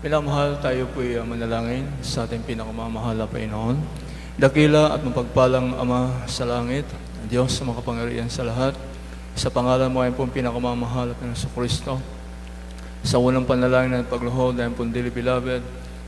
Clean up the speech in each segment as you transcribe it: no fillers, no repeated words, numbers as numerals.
Minamahal, tayo po'y manalangin sa ating pinakamamahal na Panginoon. Dakila at mapagpalang Ama sa langit, Diyos sa makapangyarihan sa lahat, sa pangalan mo ay pong pinakamamahal na Panginoon Kristo. Sa unang panalangin at pagluhod ay pong dearly beloved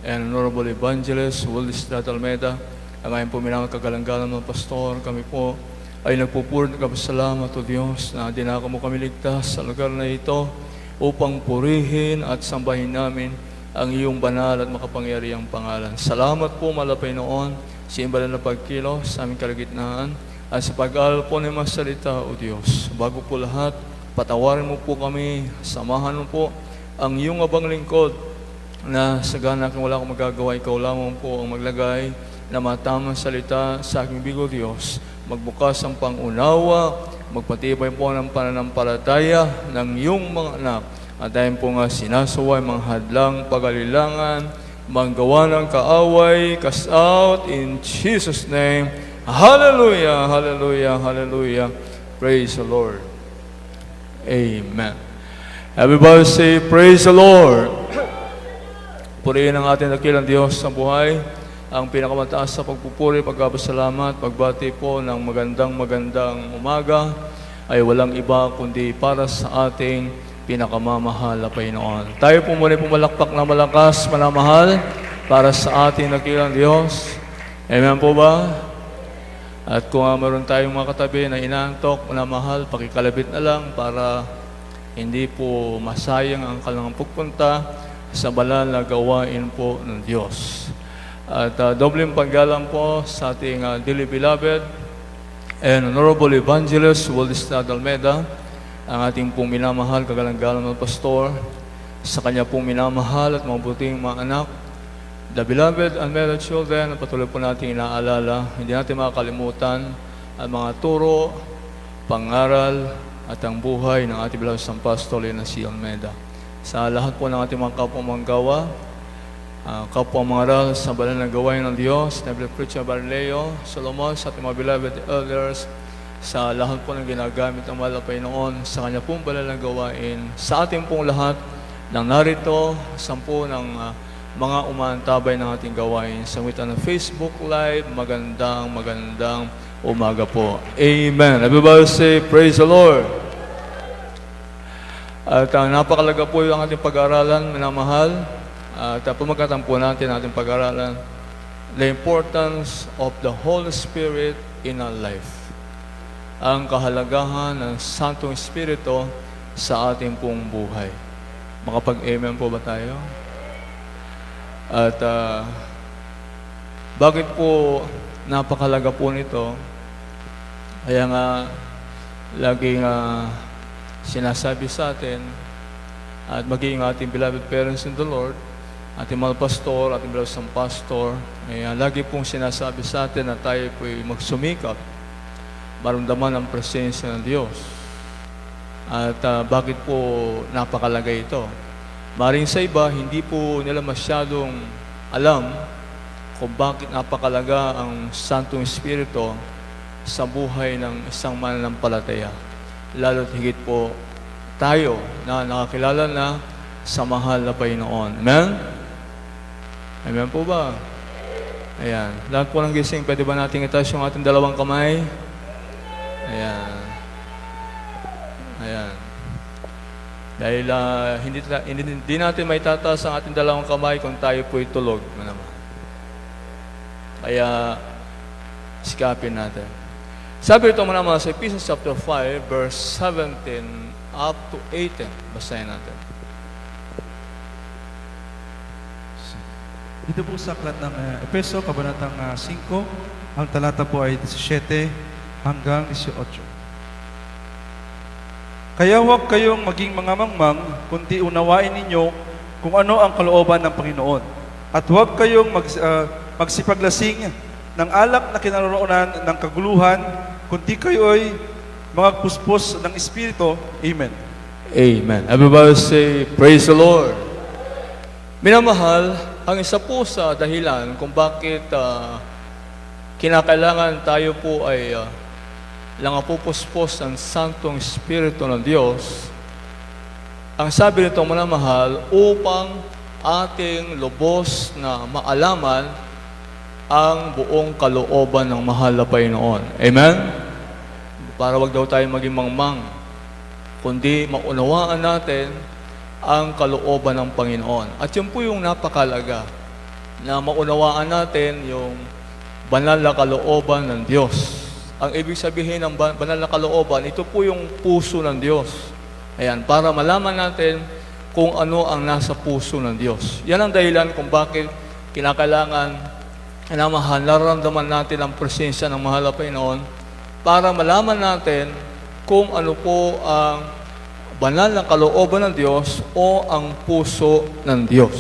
and honorable evangelist, Willis Almeida, ang ayon po minamang kagalang-galang ng pastor, kami po ay nagpupuri ng kapasalamat o Diyos na dinako mo kami ligtas sa lugar na ito upang purihin at sambahin namin ang iyong banal at makapangyarihang pangalan. Salamat po, malapay noon, sa imbalan na pagkilos sa aming kalagitnaan at sa pag-aaral po ng mga salita, O Diyos. Bago po lahat, patawarin mo po kami, samahan mo po ang iyong abang lingkod na sagana kung wala akong magagawa, ikaw lamang po ang maglagay na matamang salita sa aking bigo, Diyos. Magbukas ang pangunawa, magpatibay po ng pananampalataya ng iyong mga anak. At dahil po nga sinasaway mga hadlang pag-alilangan, manggawa ng kaaway, cast out in Jesus' name. Hallelujah, hallelujah, hallelujah. Praise the Lord. Amen. Everybody say, praise the Lord. Purihin ang ating dakilang Diyos sa buhay. Ang pinakamataas sa pagpupuri, pagkapasalamat, pagbati po ng magandang umaga ay walang iba kundi para sa ating pinakamamahal na Panginoon. Tayo po muna pumalakpak na malakas, manamahal para sa ating dakilang Diyos. Amen po ba? At kung meron tayong mga katabi na inaantok, manamahal, pakikalabit na lang para hindi po masayang ang kanilang pagpunta sa banal na gawain po ng Diyos. At dobleng paggalang po sa ating dearly beloved and honorable evangelist, Willis Almeida, ang ating pong minamahal, kagalang-galang ng pastor, sa kanya pong minamahal at mabuting mga anak, the beloved and married children, patuloy po natin inaalala, hindi natin makakalimutan ang mga turo, pangaral, at ang buhay ng ating beloved San Pastor na si Almeida. Sa lahat po ng ating mga kapwa-manggawa, kapwa-mangaral sa banal na gawain ng Diyos, Neble Preacher Barleo, Solomon, sa ating mga beloved elders, sa lahat po ng ginagamit ng mahal na Panginoon, sa kanya pong banal na gawain, sa ating pong lahat ng narito, 10 ng mga umaantabay ng ating gawain, sa witan ng Facebook Live, magandang umaga po. Amen. Everybody say, praise the Lord. At napakalaga po yung ating pag-aaralan, minamahal. At pumagkatan po natin ating pag-aaralan, the importance of the Holy Spirit in our life. Ang kahalagahan ng Santong Espiritu sa ating pong buhay. Makapag-amen po ba tayo? At bakit po napakalaga po nito? Kaya nga, laging sinasabi sa atin, at maging ating beloved parents in the Lord, ating mga pastor, ating beloved San Pastor, lagi pong sinasabi sa atin na tayo po'y magsumikap, maramdaman ang presensya ng Diyos. At bakit po napakalaga ito? Maring sa iba, hindi po nila masyadong alam kung bakit napakalaga ang Santong Espiritu sa buhay ng isang mananampalataya. Lalo't higit po tayo na nakakilala na sa mahal na Panginoon. Amen? Amen po ba? Ayan. Lahat po ng gising, pwede ba natin itaas yung ating dalawang kamay? Ayan. Ayan. Dahil hindi natin may tataas ang ating dalawang kamay kung tayo po'y tulog. Kaya, sikapin natin. Sabi ito naman sa Ephesians chapter 5, verse 17 up to 18. Basahin natin. Dito po sa aklat ng Efeso, kabanatang 5, ang talata po ay 17 hanggang 18. Kaya huwag kayong maging mga mangmang, kundi unawain ninyo kung ano ang kalooban ng Panginoon. At huwag kayong magsipaglasing ng alak na kinaroroonan ng kaguluhan, kundi kayo ay mga puspos ng Espiritu. Amen. Amen. Everybody say, praise the Lord. Minamahal, ang isa po sa dahilan kung bakit kinakailangan tayo po ay langapupuspos ng Santong Espiritu ng Diyos, ang sabi nito, minamahal, upang ating lubos na maalaman ang buong kalooban ng mahal na Panginoon. Amen? Para wag daw tayo maging mangmang, kundi maunawaan natin ang kalooban ng Panginoon. At yun po yung napakalaga, na maunawaan natin yung banal na kalooban ng Diyos. Ang ibig sabihin ng banal na kalooban, ito po yung puso ng Diyos. Ayan, para malaman natin kung ano ang nasa puso ng Diyos. Yan ang dahilan kung bakit kinakailangan na nararamdaman natin ang presensya ng mahal na Panginoon para malaman natin kung ano po ang banal na kalooban ng Diyos o ang puso ng Diyos.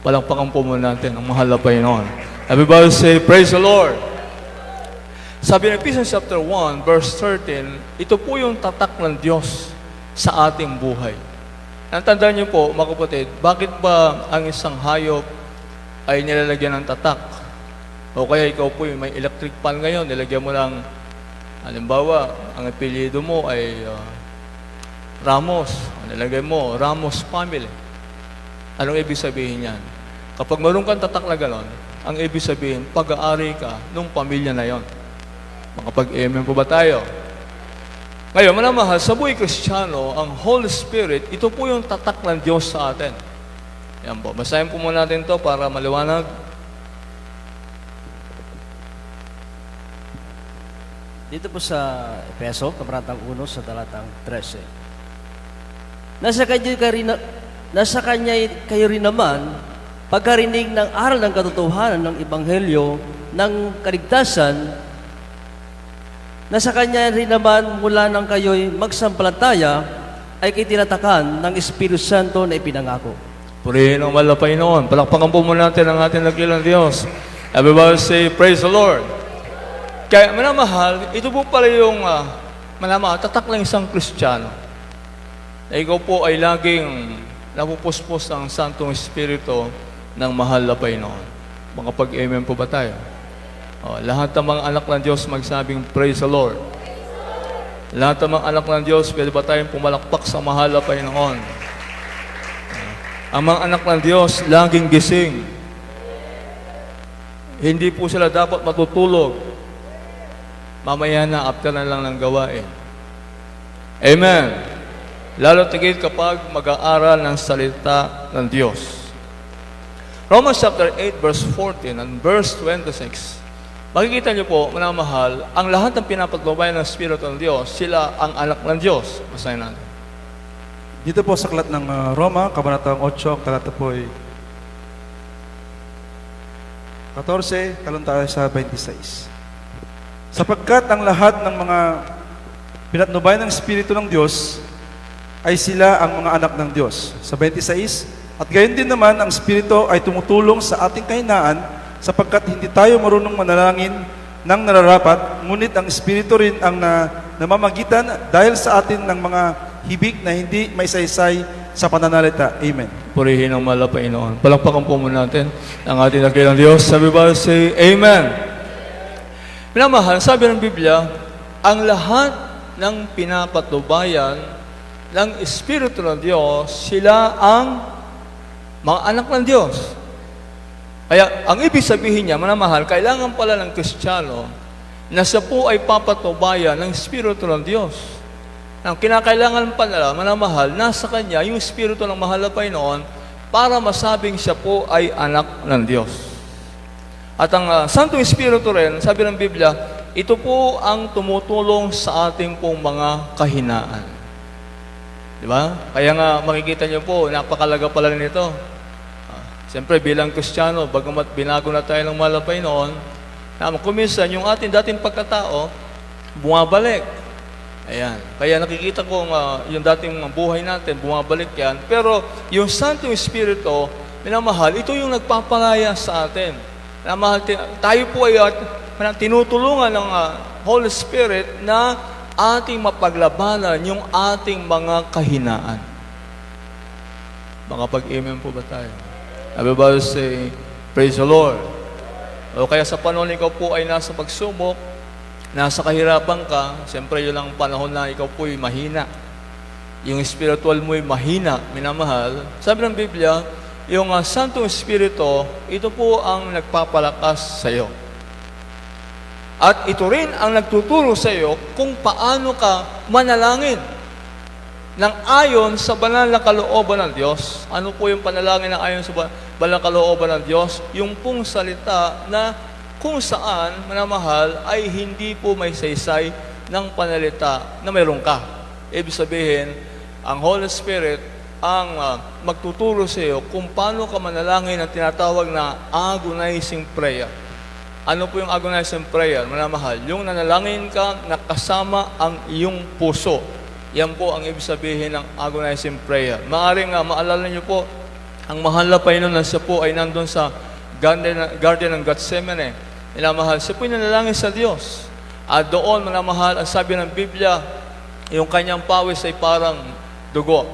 Palakpakan po muna natin ang mahal na Panginoon. Everybody say, praise the Lord! Sabi ng Ephesians chapter 1, verse 13, ito po yung tatak ng Diyos sa ating buhay. Tandaan niyo po, mga kapatid, bakit ba ang isang hayop ay nilalagyan ng tatak? O kaya ikaw po yung may electric pan ngayon, nilagyan mo lang, halimbawa, ang apelyido mo ay Ramos. Nilagay mo, Ramos family. Anong ibig sabihin yan? Kapag meron kang tatak na ganon, ang ibig sabihin, pag-aari ka nung pamilya na yon. Makapag-amen po ba tayo? Ngayon, manamahal, sa buhay Kristiyano, ang Holy Spirit, ito po yung tatak ng Diyos sa atin. Yan po. Basahin po muna natin to para maliwanag. Dito po sa Efeso, kabanatang 1 sa talatang 13. Nasa kanya kayo rin naman, pagkarinig ng aral ng katotohanan ng Ebanghelyo ng kaligtasan, nasa kanya rin naman mula nang kayo'y magsampalataya ay kitinatakan ng Espiritu Santo na ipinangako. Purihin ang mahal na Panginoon. Palakpakan po muna natin ang ating nakilang Diyos. Everybody say, praise the Lord. Kaya manamahal, ito po pala yung manamahal, tatak ng isang Kristiyano. Na ikaw po ay laging napupuspos ng Santong Espiritu ng mahal na Panginoon. Makapag-amen po ba tayo? Lahat ng mga anak ng Diyos magsabing, praise the Lord. Lahat ng mga anak ng Diyos, pwede ba tayong pumalakpak sa mahal na Panginoon? Ang mga anak ng Diyos, laging gising. Hindi po sila dapat matutulog. Mamaya na, after na lang ng gawain. Amen. Lalo tigit kapag mag-aaral ng salita ng Diyos. Romans chapter 8, verse 14 and verse 26. Makikita niyo po, manamahal, ang lahat ng pinapatnubayan ng Espiritu ng Diyos, sila ang anak ng Diyos. Basahin natin. Dito po sa aklat ng Roma, kabanatang 8, ang talata po ay 14, talon tayo sa 26. Sapagkat ang lahat ng mga pinatnubayan ng Espiritu ng Diyos ay sila ang mga anak ng Diyos. Sa 26, at gayon din naman ang Espiritu ay tumutulong sa ating kahinaan sapagkat hindi tayo marunong manalangin ng nararapat, ngunit ang Espiritu rin ang namamagitan dahil sa atin ng mga hibik na hindi maisaysay sa pananalita. Amen. Purihin ang mahal na Panginoon. Palakpakan po muna natin ang ating nakilang Diyos. Everybody say, amen. Minamahal, sabi ng Biblia, ang lahat ng pinapatubayan ng Espiritu ng Diyos, sila ang mga anak ng Diyos. Kaya, ang ibig sabihin niya, manamahal, kailangan pala ng Kristiyano na siya po ay papatubayan ng Espiritu ng Diyos. Ang kinakailangan pala, manamahal, nasa kanya yung Espiritu ng mahal na Panginoon para masabing siya po ay anak ng Diyos. At ang Santong Espiritu rin, sabi ng Biblia, ito po ang tumutulong sa ating pong mga kahinaan. Di ba? Kaya nga makikita niyo po, napakalaga pala nito. Siyempre, bilang Kristiyano, bagamat binago na tayo ng mahal na Panginoon, kuminsan yung ating dating pagkatao, bumabalik. Ayan. Kaya nakikita ko yung dating buhay natin, bumabalik yan. Pero yung Santong Espiritu, minamahal, ito yung nagpapalaya sa atin. Minamahal, tayo po ay tinutulungan ng Holy Spirit na ating mapaglabanan yung ating mga kahinaan. Makapag-amen po ba tayo? Everybody say, praise the Lord. O kaya sa panahon ikaw po ay nasa pagsubok, nasa kahirapan ka, siyempre yun ang panahon na ikaw po ay mahina. Yung spiritual mo ay mahina, minamahal. Sabi ng Biblia, yung Santong Espiritu, ito po ang nagpapalakas sa iyo. At ito rin ang nagtuturo sa iyo kung paano ka manalangin ng ayon sa banal na kalooban ng Diyos. Ano po yung panalangin ng ayon sa banal na kalooban ng Diyos? Yung pong salita na kung saan, manamahal, ay hindi po may saysay ng panalita na mayroon ka. Ibig sabihin, ang Holy Spirit ang magtuturo sa iyo kung paano ka manalangin ang tinatawag na agonizing prayer. Ano po yung agonizing prayer, manamahal? Yung nanalangin ka na kasama ang iyong puso. Yan po ang ibig sabihin ng agonizing prayer. Maaring maalala niyo po, ang mahal na Panginoon na siya po ay nandun sa garden ng Gethsemane. Minamahal, siya po yung nanalangin sa Diyos. At doon, manamahal, ang sabi ng Biblia, yung kanyang pawis ay parang dugo.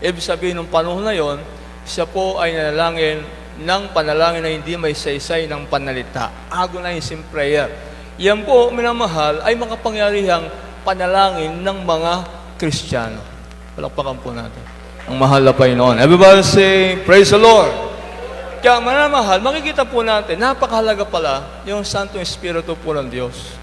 Ibig sabihin ng panahon na yon, siya po ay nanalangin ng panalangin na hindi may saysay ng panalita. Agonizing prayer. Yan po, minamahal, ay makapangyarihang panalangin ng mga Kristiyano. Palakpakan po natin ang mahal na Panginoon. Everybody say, praise the Lord. Kaya manamahal, makikita po natin, napakahalaga pala yung Santong Espiritu po ng Diyos.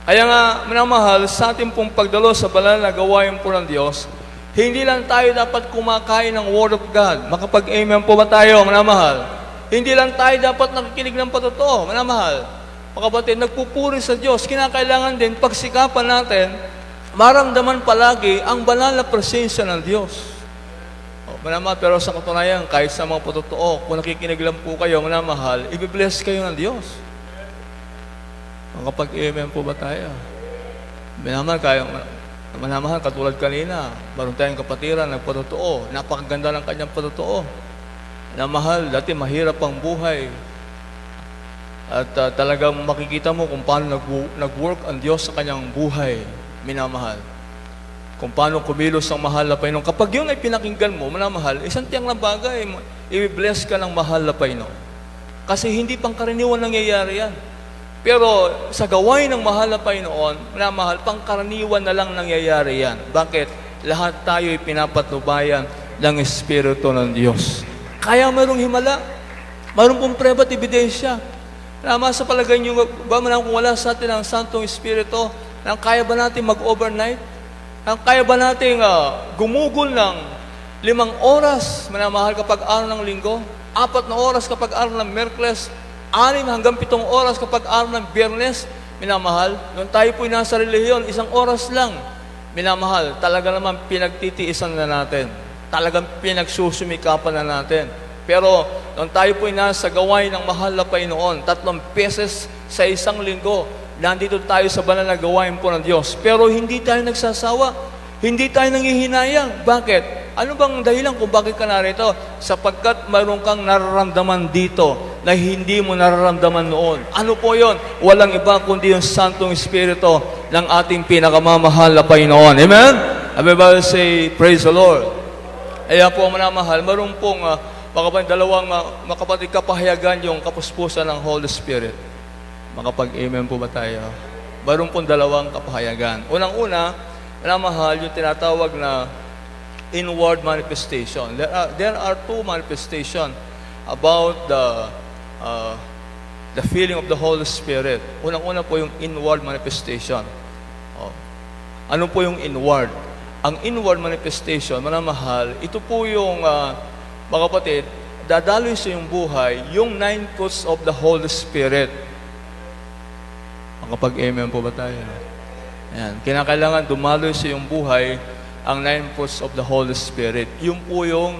Kaya nga, manamahal, sa ating pong pagdalo sa banal na gawain po ng Diyos, hindi lang tayo dapat kumakain ng Word of God. Makapag-amen po ba tayo, manamahal? Hindi lang tayo dapat nakikinig ng patotoo, manamahal. Mga kapatid, nagpupuri sa Diyos. Kinakailangan din, pagsikapan natin, maramdaman palagi ang banal na presensya ng Diyos. Manamahal, pero sa katunayan, kahit sa mga patotoo, kung nakikinig lang po kayo, manamahal, ibibless kayo ng Diyos. Makapag-amen po ba tayo? Manamahal, katulad kanina, meron tayong kapatiran, nagpatotoo, napakaganda ng kanyang patotoo. Manamahal, dati mahirap ang buhay. At talagang makikita mo kung paano nag-work ang Diyos sa kanyang buhay, minamahal. Kung paano kumilos ang mahal na Panginoon. Kapag yun ay pinakinggan mo, manamahal, isang tiyang na bagay, i-bless ka ng mahal na Panginoon. Kasi hindi pangkaraniwan nangyayari yan. Pero sa gawain ng mahal na Panginoon, manamahal, pangkaraniwan na lang nangyayari yan. Bakit? Lahat tayo ay pinapatubayan ng Espiritu ng Diyos. Kaya mayroong himala, mayroong pong preba at ebidensya. Naman sa palagay nyo, ba man kung wala sa atin ang Santong Espiritu, kaya ba natin mag-overnight? Kaya ba natin gumugol ng 5 oras, manamahal, kapag araw ng linggo? 4 na oras kapag araw ng Miyerkules? 6 hanggang 7 oras kapag araw ng Biyernes? Minamahal, nung tayo po'y nasa relihiyon, 1 oras lang. Minamahal, talaga naman pinagtitiisan na natin. Talagang pinagsusumikapan na natin. Pero nung tayo po'y nasa gawain ng mahal na Panginoon, 3 beses sa isang linggo, nandito tayo sa banal na gawain po ng Diyos. Pero hindi tayo nagsasawa. Hindi tayo nanghihinayang. Bakit? Ano bang dahilan kung bakit ka narito? Sapagkat mayroon kang nararamdaman dito na hindi mo nararamdaman noon. Ano po yon? Walang iba kundi yung Santong Espiritu ng ating pinakamamahal na Panginoon. Amen? Everybody say, praise the Lord. Ayan po, manamahal, mayroon pong dalawang makapatid kapahayagan yung kapuspusan ng Holy Spirit. Makapag-amen po ba tayo? Mayroon pong 2 kapahayagan. Unang-una, manamahal, yung tinatawag na inward manifestation. There are 2 manifestation about the feeling of the Holy Spirit. Unang-una po yung inward manifestation. Ano po yung inward? Ang inward manifestation, manamahal, ito po yung, mga kapatid, dadaloy sa iyong buhay, yung 9 fruits of the Holy Spirit. Makapag-amen po ba tayo? Ayan. Kinakailangan dumaloy sa iyong buhay ang 9 fruits of the Holy Spirit. Yung po yung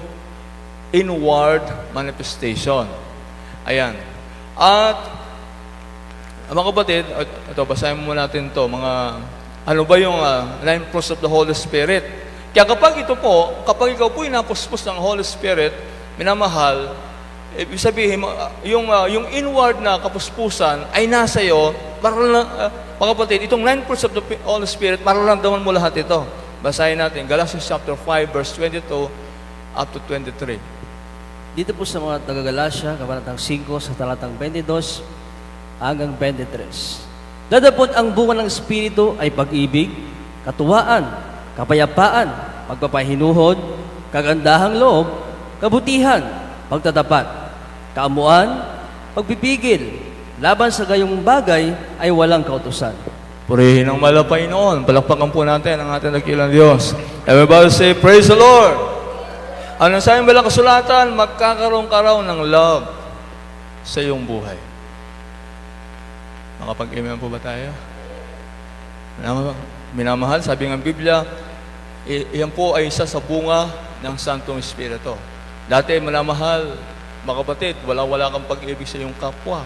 inward manifestation. Ayan. At, mga kapatid, ito, basahin mo natin to ano ba yung 9 fruits of the Holy Spirit? Kaya kapag ikaw po inapuspos ng Holy Spirit, minamahal, ibig sabihin, yung inward na kapuspusan ay nasa iyo, mga kapatid, itong 9 fruits of the Holy Spirit, mararamdaman mo lahat ito. Basahin natin, Galatians chapter 5, verse 22 up to 23. Dito po sa mga taga-Galacia, kabanatang 5, sa talatang 22 hanggang 23. Dadapot ang bunga ng Espiritu ay pag-ibig, katuwaan, kapayapaan, pagpapahinuhod, kagandahang loob, kabutihan, pagtatapat, kaamuan, pagpipigil, laban sa gayong bagay ay walang kautusan. Purihin ang malapay noon. Palakpakan po natin ang ating dakilang Diyos. Everybody say, praise the Lord! Ano sa iyong balang kasulatan, magkakaroon ka raw ng love sa iyong buhay. Makapag-amen po ba tayo? Minamahal, sabi ng Biblia, iyan po ay isa sa bunga ng Santong Espiritu. Dati, minamahal, mga kapatid, wala kang pag-ibig sa iyong kapwa.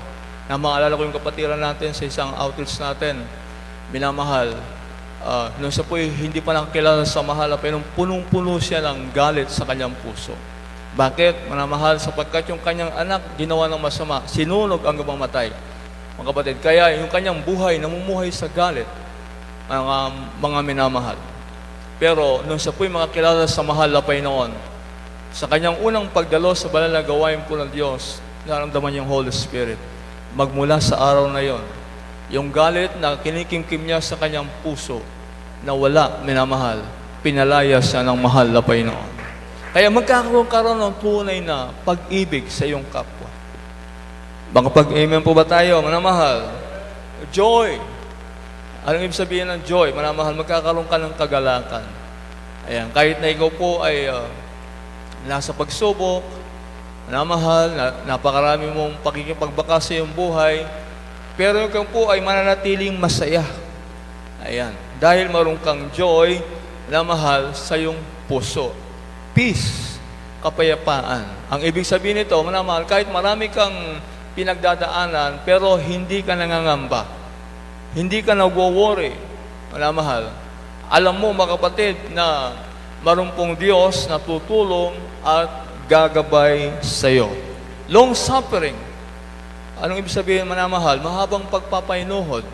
Na maalala ko yung kapatiran natin sa isang outreach natin, minamahal, nung siya po hindi pa nakakilala sa mahal, pero punong-puno siya ng galit sa kanyang puso. Bakit? Minamahal, sapagkat yung kanyang anak ginawa ng masama, sinunog ang mamatay. Mga kapatid, kaya yung kanyang buhay, namumuhay sa galit, mga minamahal. Pero nung siya po'y makakilala sa mahal na Panginoon, sa kanyang unang pagdalo sa banal na gawain po ng Diyos, naramdaman yung Holy Spirit. Magmula sa araw na yon, yung galit na kinikimkim niya sa kanyang puso, na wala, minamahal, pinalaya siya ng mahal na Panginoon. Kaya magkakaroon ng tunay na pag-ibig sa iyong kapwa. Makapag-amen po ba tayo, minamahal? Joy. Anong ibig sabihin ng joy? Minamahal, magkakaroon ka ng kagalakan. Ayan, kahit na ikaw po ay nasa pagsubok, minamahal, napakarami mong pakikipagbaka sa iyong buhay, pero ikaw po ay mananatiling masaya. Ayan. Dahil maroon kang joy, minamahal, sa iyong puso. Peace, kapayapaan. Ang ibig sabihin nito, minamahal, kahit marami kang pinagdadaanan, pero hindi ka nangangamba. Hindi ka nagwo-worry. Minamahal, alam mo, mga kapatid, na maroon pong Diyos na tutulong at gagabay sa iyo. Long suffering. Anong ibig sabihin, minamahal? Mahabang pagpapainuhod.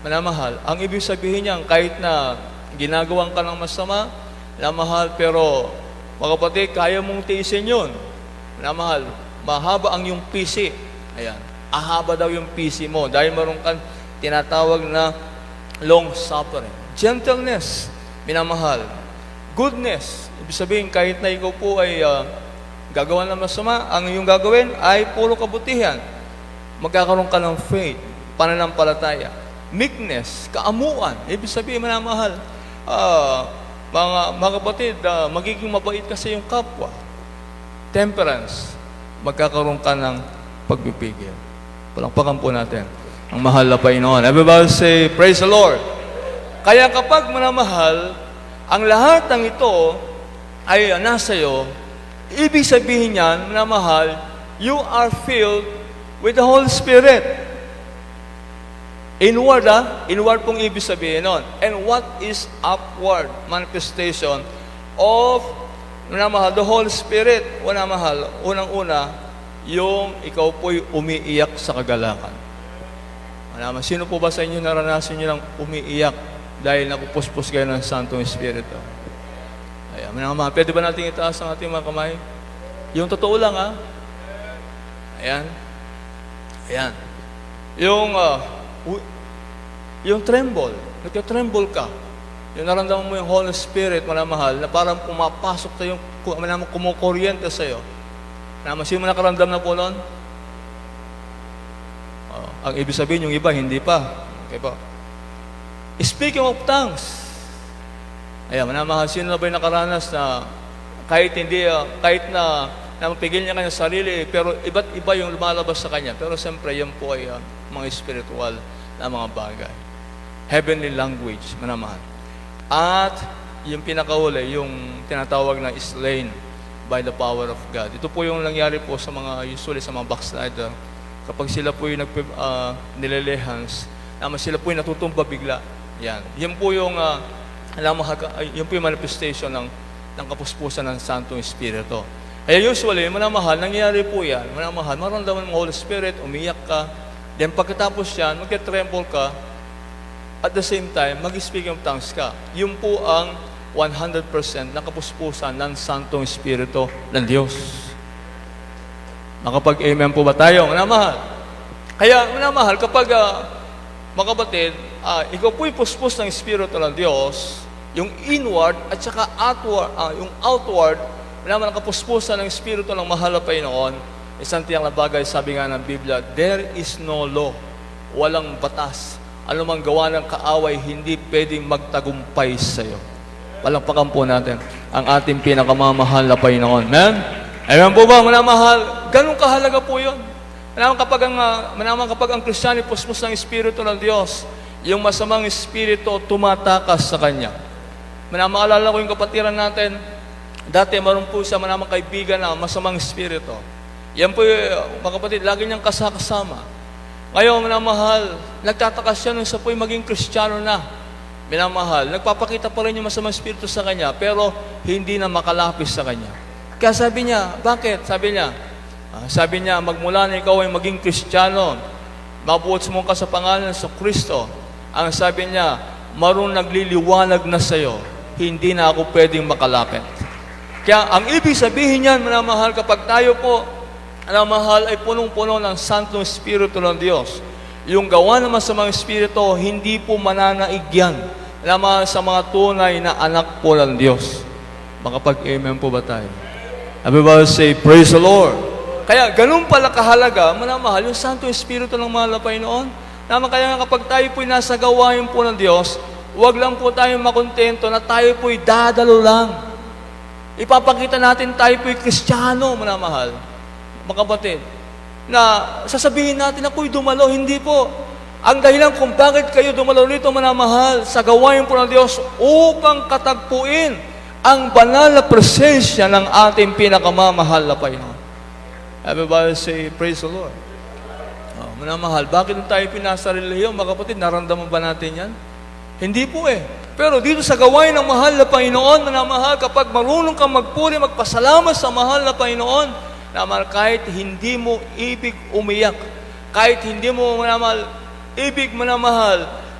Minamahal, ang ibig sabihin niyan, kahit na ginagawan ka ng masama, minamahal, pero mga kapatid, kaya mong tiisin yun. Minamahal, mahaba ang iyong PC. Ayan, ahaba daw yung PC mo dahil maroon kang tinatawag na long suffering. Gentleness, minamahal. Goodness, ibig sabihin, kahit na ikaw po ay gagawa ng masama, ang iyong gagawin ay puro kabutihan. Magkakaroon ka ng faith, pananampalataya. Meekness, kaamuan. Ibig sabihin, minamahal, mga kapatid, magiging mabait ka sa iyong kapwa. Temperance, magkakaroon ka ng pagpipigil. Palakpakan po natin ang mahal na Panginoon. Everybody say, praise the Lord. Kaya kapag minamahal, ang lahat ng ito ay nasa iyo, ibig sabihin niyan, minamahal, you are filled with the Holy Spirit. Inward, inward pong ibig sabihin nun. And what is upward manifestation of, minamahal, the Holy Spirit? Minamahal, unang-una, yung ikaw po'y umiiyak sa kagalakan. Minamahal, sino po ba sa inyo naranasan nyo ng umiiyak dahil napupuspos kayo ng Santong Espiritu? Ayan, minamahal, pwede ba natin itaas ang ating mga kamay? Yung totoo lang, Ayan. Ayan. Yung tremble, nagka-tremble ka. Yung naramdaman mo yung Holy Spirit, minamahal, na parang pumapasok tayo, minamahal, kumukuryente sa'yo. Minamahal, sino nakaramdam na po nun? Ang ibig sabihin, yung iba, hindi pa. Okay po. Speaking of tongues, ayan, minamahal, sino na ba yung nakaranas na kahit na mapigil niya kanyang sarili, pero iba't iba yung lumalabas sa kanya. Pero siyempre, yan po ay mga spiritual na mga bagay. Heavenly language, minamahal. At yung pinakahuli, yung tinatawag na slain by the power of God. Ito po yung nangyari po sa usually sa mga backslider. Kapag sila po yung nilelehans, naman sila po yung natutumba bigla. Yan. Yan po yung, yun po yung manifestation ng kapuspusan ng Santong Espiritu. Kaya usually, minamahal, nangyayari po yan. Minamahal, maramdaman mo Holy Spirit, umiyak ka. Then pagkatapos yan, magka-tremble ka. At the same time, mag-speak of tongues ka. Yun po ang 100% ng kapuspusan ng Santong Espiritu ng Diyos. Makapag-amen po ba tayo? Minamahal. Kaya, minamahal, kapag, mga kapatid, ikaw po'y puspos ng Espiritu ng Diyos, yung inward at saka outward, yung outward, Minamahal ang kapuspusan ng Espiritu ng mahal na Panginoon, isang tiyang na bagay, sabi nga ng Biblia, there is no law, walang batas. Anumang gawa ng kaaway, hindi pwedeng magtagumpay sa iyo. Palakpakan po natin ang ating pinakamamahal na Panginoon. Amen? Amen po ba, minamahal? Ganun kahalaga po yun. Minamahal kapag ang Kristiyano puspos ng Espiritu ng Diyos, yung masamang Espiritu tumatakas sa Kanya. Minamaalala ko yung kapatiran natin, dati maroon po siya manamang kaibigan na masamang Espiritu. Yan po, mga kapatid, lagi niyang kasama. Ngayon, minamahal, nagtatakas siya nung siya po'y maging Kristiyano na. Minamahal, nagpapakita pa rin yung masamang Espiritu sa kanya, pero hindi na makalapis sa kanya. Kaya sabi niya, bakit? Sabi niya, magmula na ikaw ay maging Kristiyano, mabuot mo ka sa pangalan sa Kristo. Ang sabi niya, marunong nagliliwanag na sa iyo, hindi na ako pwedeng makalapit. Kaya ang ibig sabihin niyan, minamahal, kapag tayo po, minamahal, ay punong-puno ng Santong Espiritu ng Diyos. Yung gawa naman sa mga Espiritu, hindi po mananaig yan. Minamahal sa mga tunay na anak po ng Diyos. Makapag-amen po ba tayo? Everybody say, praise the Lord. Kaya ganun pala kahalaga, minamahal, yung Santong Espiritu ng mahal na Panginoon. Kaya nga kapag tayo po'y nasa gawain po ng Diyos, huwag lang po tayo makontento na tayo po'y dadalo lang. Ipapakita natin tayo po'y Kristiyano, minamahal. Mga kapatid, na sasabihin natin na ako'y dumalo, hindi po. Ang dahilan kung bakit kayo dumalo nito, minamahal, sa gawain po ng Diyos upang katagpuin ang banal na presensya ng ating pinakamamahal na Panginoon. Everybody say, praise the Lord. Minamahal, bakit tayo pinasa relihiyon? Mga kapatid, naramdaman ba natin yan? Hindi po eh. Pero dito sa gawain ng mahal na Panginoon, minamahal, kapag marunong kang magpuri, magpasalamat sa mahal na Panginoon, minamahal, kahit hindi mo ibig umiyak, kahit hindi mo minamahal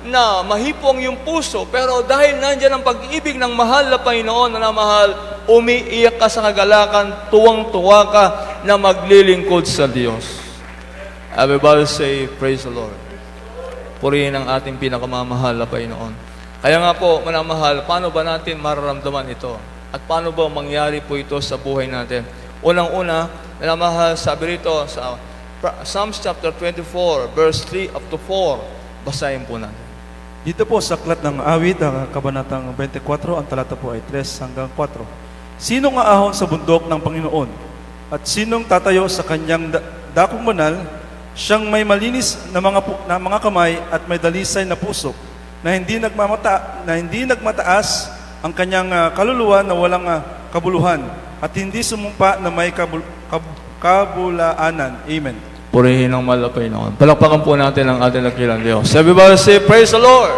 na mahipo ang iyong puso, pero dahil nandiyan ang pag-ibig ng mahal na Panginoon, minamahal, umiiyak ka sa kagalakan, tuwang-tuwa ka na maglilingkod sa Diyos. Everybody say, praise the Lord. Purihin ang ating pinakamamahal na Panginoon. Kaya nga po, minamahal, paano ba natin mararamdaman ito? At paano ba mangyari po ito sa buhay natin? Unang-una, minamahal, sabi rito sa Psalms chapter 24, verse 3 up to 4. Basahin po natin. Dito po sa Aklat ng Awit, ang kabanatang 24, ang talata po ay 3 hanggang 4. Sino nga ahon sa bundok ng Panginoon? At sinong tatayo sa kanyang dakong banal? Siyang may malinis na mga kamay at may dalisay na puso, na hindi nagmataas ang kanyang kaluluwa na walang kabuluhan, at hindi sumumpa na may kabulaanan. Amen. Purihin ang mahal na Panginoon. Palakpakan po natin ang ating nakilang Diyos. Everybody say, praise the Lord.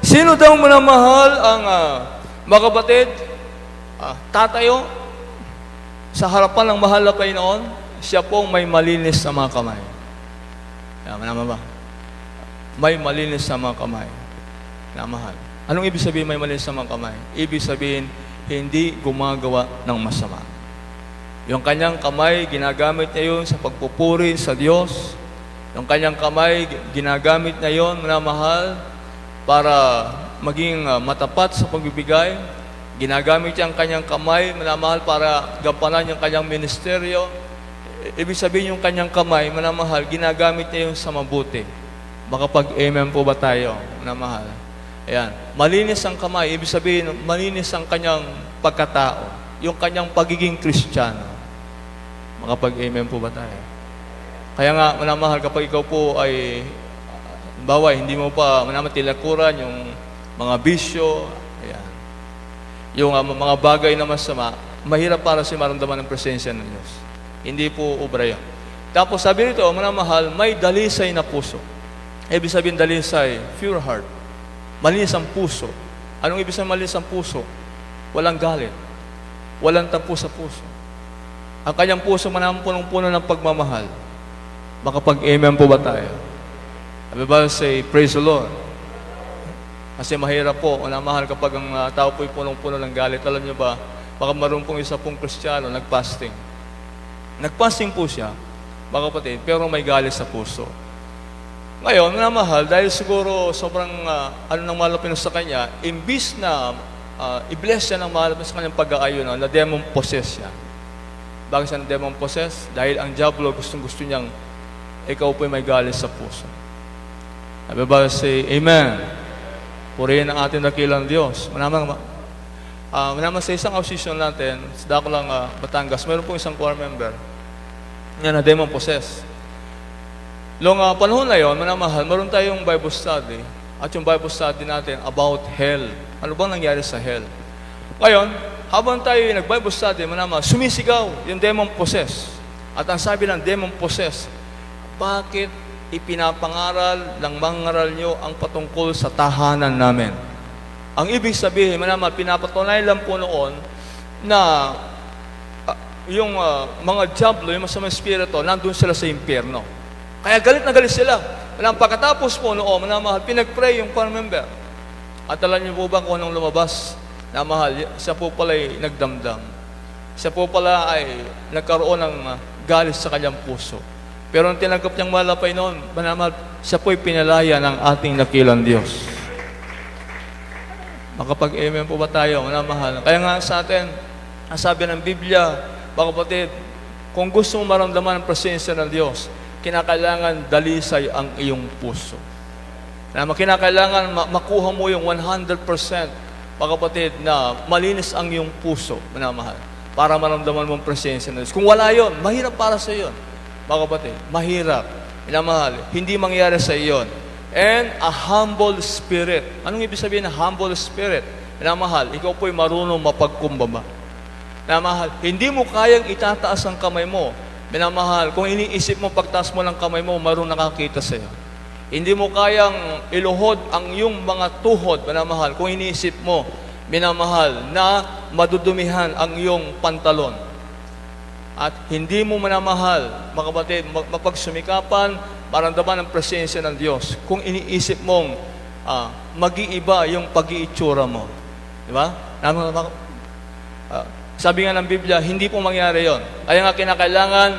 Sino daw minamahal ang mga kapatid? Tatayo sa harapan ng mahal na Panginoon, siya pong may malinis na mga kamay. Manama ba? May malinis na mga kamay. Minamahal. Anong ibig sabihin may malinis na mga kamay? Ibig sabihin, hindi gumagawa ng masama. Yung kanyang kamay, ginagamit niya yun sa pagpupuri sa Diyos. Yung kanyang kamay, ginagamit niya yun, minamahal, para maging matapat sa pagbibigay. Ginagamit niya ang kanyang kamay, minamahal, para gampanan yung kanyang ministeryo. Ibig sabihin yung kanyang kamay, minamahal, ginagamit niya yun sa mabuti. Makapag-amen po ba tayo, minamahal? Ayan. Malinis ang kamay, ibig sabihin, malinis ang kanyang pagkatao, yung kanyang pagiging Kristiyano. Makapag-amen po ba tayo? Kaya nga, minamahal, kapag ikaw po ay, baway, hindi mo pa tilakuran yung mga bisyo, ayan. Yung mga bagay na masama, mahirap para sa maramdaman ng presensya ng Diyos. Hindi po obra yan. Tapos sabi rito, minamahal, may dalisay na puso. Ibig sabihin dalisay, pure heart. Malinis ang puso. Anong ibig sabihin malinis ang puso? Walang galit. Walang tampo sa puso. Ang kanyang puso manamang punong-puno ng pagmamahal. Makapag-amen po ba tayo? Everybody say, praise the Lord. Kasi mahirap po, minamahal, kapag ang tao po'y punong-puno ng galit. Alam niyo ba, baka maroon pong isa pong Kristiyano, nag-fasting. Nag-fasting po siya, mga kapatid, pero may galit sa puso. Ngayon, minamahal, dahil siguro sobrang nang malapin sa kanya, imbis na i-bless siya ng mahal sa kanyang pag-aayon na demon possess siya. Bakit siya demon possess? Dahil ang diablo gustong-gusto niyang ikaw po'y may galit sa puso. Everybody say, Amen. Purihin ang ating dakilang Diyos. Manamang sa isang association natin, sa Dakulang Batangas, mayroon pong isang choir member na demon possess. Noong panahon na yon, manamahal, mayroon tayong Bible study. At yung Bible study natin about hell. Ano bang nangyari sa hell? Ngayon, habang tayo nag-Bible study, manamahal, sumisigaw yung demon possess. At ang sabi ng demon possess, bakit ipinapangaral ng mangaral nyo ang patungkol sa tahanan namin? Ang ibig sabihin, manamahal, pinapatunay lang po noon na yung mga diablo, yung masamang espiritu, nandun sila sa impyerno. Kaya galit na galit sila. Pagkatapos po noon, manamahal, pinag-pray yung choir member. At alam niyo po ba kung anong lumabas? Namahal, siya po pala ay nagdamdam. Siya po pala ay nagkaroon ng galit sa kanyang puso. Pero ang tinanggap niyang malapay noon, manamahal, siya po ay pinalaya ng ating dakilang Diyos. Makapag-amen po ba tayo, manamahal? Kaya nga sa atin, ang sabi ng Biblia, mga kapatid, kung gusto mo maramdaman ang presensya ng Diyos, kinakailangan dalisay ang iyong puso. Kinakailangan makuha mo yung 100%, mga kapatid, na malinis ang iyong puso, manamahal, para maramdaman mo ang presensya ng Diyos. Kung wala yon, mahirap para sa iyo. Mga kapatid, mahirap, minamahal, hindi mangyari sa iyo. And a humble spirit. Anong ibig sabihin ng humble spirit? Minamahal, ikaw po'y marunong mapagkumbaba. Minamahal, hindi mo kayang itataas ang kamay mo. Minamahal, kung iniisip mo pagtaas mo ng kamay mo, marunong nakakita sa iyo. Hindi mo kayang iluhod ang iyong mga tuhod, minamahal, kung iniisip mo, minamahal, na madudumihan ang iyong pantalon. At hindi mo manamahal, mga kapatid, mapagsumikapan, maramdaman ang presensya ng Diyos kung iniisip mong mag-iiba yung pag-iitsura mo. Di ba? Sabi nga ng Biblia, hindi po mangyari yon. Kaya nga kinakailangan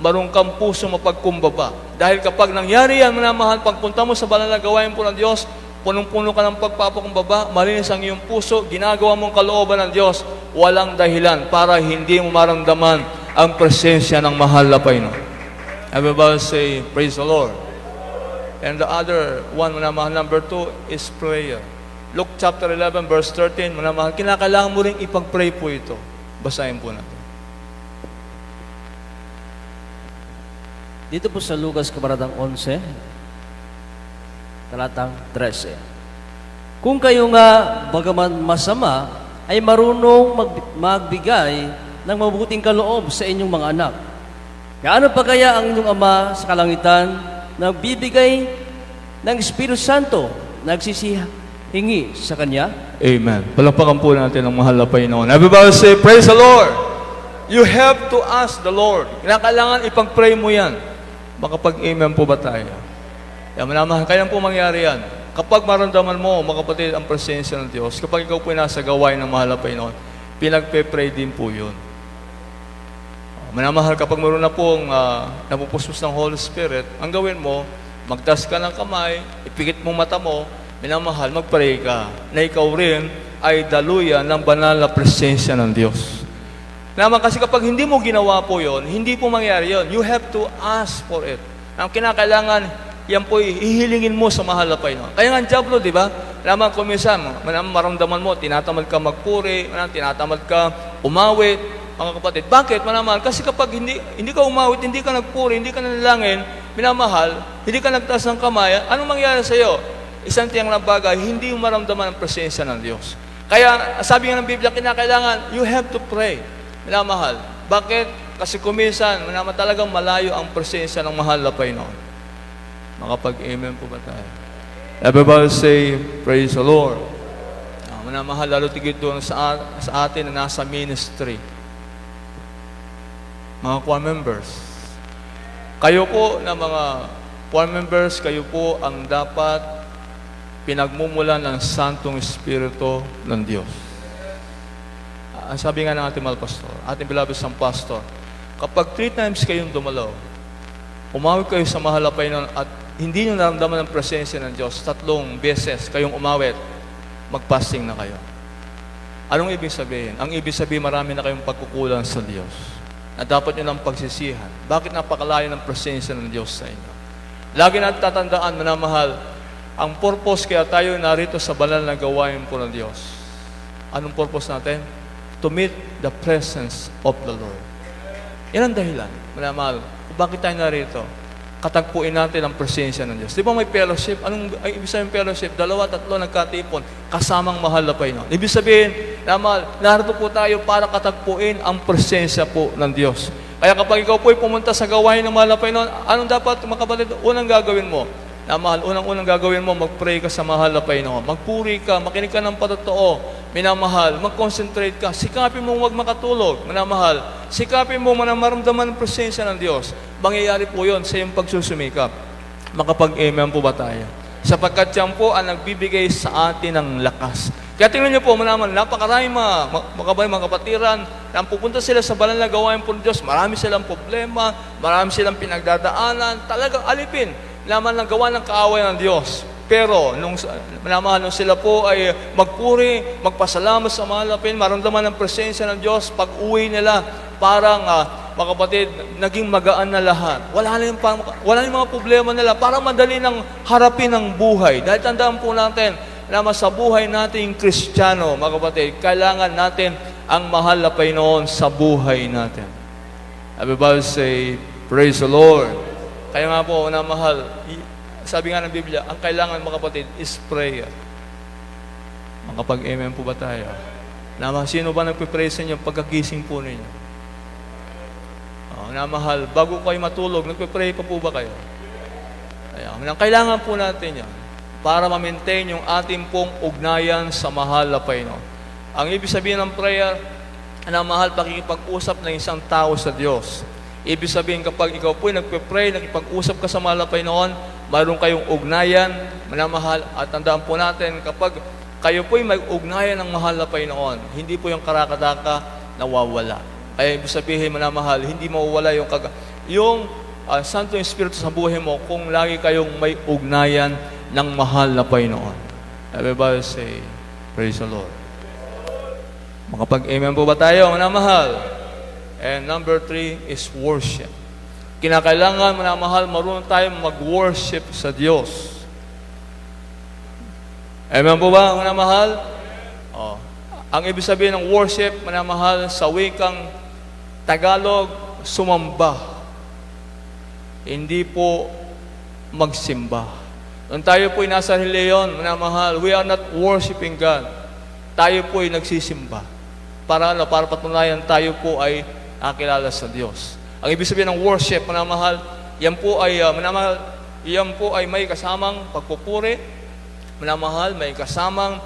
marunong kang puso mapagkumbaba. Dahil kapag nangyari yan, manamahal, pagpunta mo sa banal na gawain po ng Diyos, punong-puno ka ng pagpapakumbaba, malinis ang iyong puso, ginagawa mong kalooban ng Diyos, walang dahilan para hindi mo maramdaman ang presensya ng mahal na Panginoon. Everybody say, praise the Lord. And the other one, manamahal, number 2 is prayer. Luke chapter 11, verse 13, manamahal, kinakailangan mo rin ipag-pray po ito. Basahin po natin. Dito po sa Lucas kabanatang 11, talatang 13. Kung kayo nga, bagaman masama, ay marunong magbigay ng mabuting kaloob sa inyong mga anak. Gaano pa kaya ang inyong Ama sa kalangitan na bibigay ng Espiritu Santo, nagsisihingi sa Kanya? Amen. Palakpakan po natin ang mahal na Panginoon. Everybody say, praise the Lord. You have to ask the Lord. Kailangan ipag-pray mo yan. Makapag-amen po ba tayo? Yan, manamahal, kaya po mangyari yan. Kapag maramdaman mo, mga kapatid, ang presensya ng Diyos, kapag ikaw po nasa gawain ng mahal na Panginoon, pinagpe-pray din po yun. Manamahal, kapag meron na pong napupustos ng Holy Spirit, ang gawin mo, magtas ka ng kamay, ipikit mo mata mo, minamahal, mag-pray ka, na ikaw rin ay daluyan ng banal na presensya ng Diyos. Naman kasi kapag hindi mo ginawa po yon, hindi po mangyari yon. You have to ask for it. Ang kinakailangan, yan po ihilingin mo sa mahal na Panginoon. Kaya nga ang diablo, di ba? Naman kung minsan, maramdaman mo, tinatamad ka magpuri, tinatamad ka umawit, mga kapatid. Bakit? Manamahal, kasi kapag hindi ka umawit, hindi ka nagpuri, hindi ka nanalangin, minamahal, hindi ka nagtaas ng kamay, anong mangyari sa iyo? Isang tiyang na bagay, hindi mo maramdaman ang presensya ng Diyos. Kaya, sabi nga ng Biblia, kinakailangan, you have to pray. Minamahal. Bakit? Kasi kuminsan, talagang malayo ang presensya ng mahal na Panginoon. Makapag-amen po ba tayo? Everybody say, praise the Lord. Minamahal, lalo tigit doon sa atin na nasa ministry. Mga choir members. Kayo po na mga choir members, kayo po ang dapat pinagmumulan ng Santong Espiritu ng Diyos. Ang sabi nga ng ating mahal pastor, ating beloved sang pastor, kapag 3 times kayong dumalaw, umawit kayo sa mahal na Panginoon at hindi nyo naramdaman ang presensya ng Diyos, 3 beses kayong umawit, mag-fasting na kayo. Anong ibig sabihin? Ang ibig sabihin, marami na kayong pagkukulang sa Diyos na dapat nyo lang pagsisihan. Bakit napakalayo ng presensya ng Diyos sa inyo? Lagi natin tatandaan, minamahal, ang purpose kaya tayo narito sa banal na gawain po ng Diyos. Anong purpose natin? To meet the presence of the Lord. Yan ang dahilan, minamahal, kung bakit tayo narito. Katagpuin natin ang presensya ng Diyos. Di ba may fellowship? Anong ibig sabihin fellowship? 2, 3 nagkatipon, kasamang mahal na Panginoon. Ibig sabihin, naman, narito po tayo para katagpuin ang presensya po ng Diyos. Kaya kapag ikaw po'y pumunta sa gawain ng mahal na Panginoon, anong dapat, mga kapatid, unang gagawin mo? Mahal, unang gagawin mo, mag-pray ka sa mahal na Panginoon. Magpuri ka, makinig ka ng patotoo, minamahal, mag-concentrate ka, sikapin mo huwag makatulog, minamahal, sikapin mo maramdaman ang presensya ng Diyos. Mangyayari po yun sa iyong pagsusumikap. Makapag-amen po ba tayo? Sapagkat yan po ang nagbibigay sa atin ng lakas. Kaya tingnan niyo po, napakaraming mga kapatiran na pupunta sila sa banal na gawain po ng Diyos. Marami silang problema, marami silang pinagdadaanan, talagang alipin. Laman ng gawa ng kaaway ng Diyos. Pero, nung sila po ay magpuri, magpasalamat sa mahal na Panginoon, maramdaman ang presensya ng Diyos, pag uwi nila, parang, mga kapatid, naging magaan na lahat. Wala na yung mga problema nila, parang madali nang harapin ang buhay. Dahil tandaan po natin, na sa buhay nating Kristiyano, mga kapatid, kailangan natin ang mahal na Panginoon sa buhay natin. Everybody say, praise the Lord. Kaya nga po, mahal, sabi nga ng Biblia, ang kailangan mga kapatid is prayer. Makapag-amen po ba tayo? Sino ba nagpipray sa inyo pagkagising po ninyo? Mahal, bago kayo matulog, nagpipray pa po ba kayo? Ayan, kailangan po natin yan para ma-maintain yung ating pong ugnayan sa mahal na Panginoon. Ang ibig sabihin ng prayer, mahal, pakikipag-usap ng isang tao sa Diyos. Ibig sabihin, kapag ikaw po'y nagpe-pray, nakipag-usap ka sa mahal na Panginoon, mayroon kayong ugnayan, minamahal, at tandaan po natin, kapag kayo po'y mag-ugnayan ng mahal na Panginoon, hindi po yung karakadaka nawawala. Kaya ibig sabihin, minamahal, hindi mawawala yung Santo Espiritu sa buhay mo kung lagi kayong may ugnayan ng mahal na Panginoon. Everybody say, praise the Lord. Makapag-amen po ba tayo, minamahal? And number 3 is worship. Kinakailangan, minamahal, marunong tayong mag-worship sa Diyos. Amen po ba, minamahal? Ang ibig sabihin ng worship, minamahal, sa wikang Tagalog, sumamba. Hindi po magsimba. Nung tayo po'y nasa reliyon, minamahal, we are not worshiping God. Tayo po'y nagsisimba. Para patunayan tayo po ay nakilala sa Diyos. Ang ibig sabihin ng worship, minamahal, yan po ay may kasamang pagpupuri, minamahal, may kasamang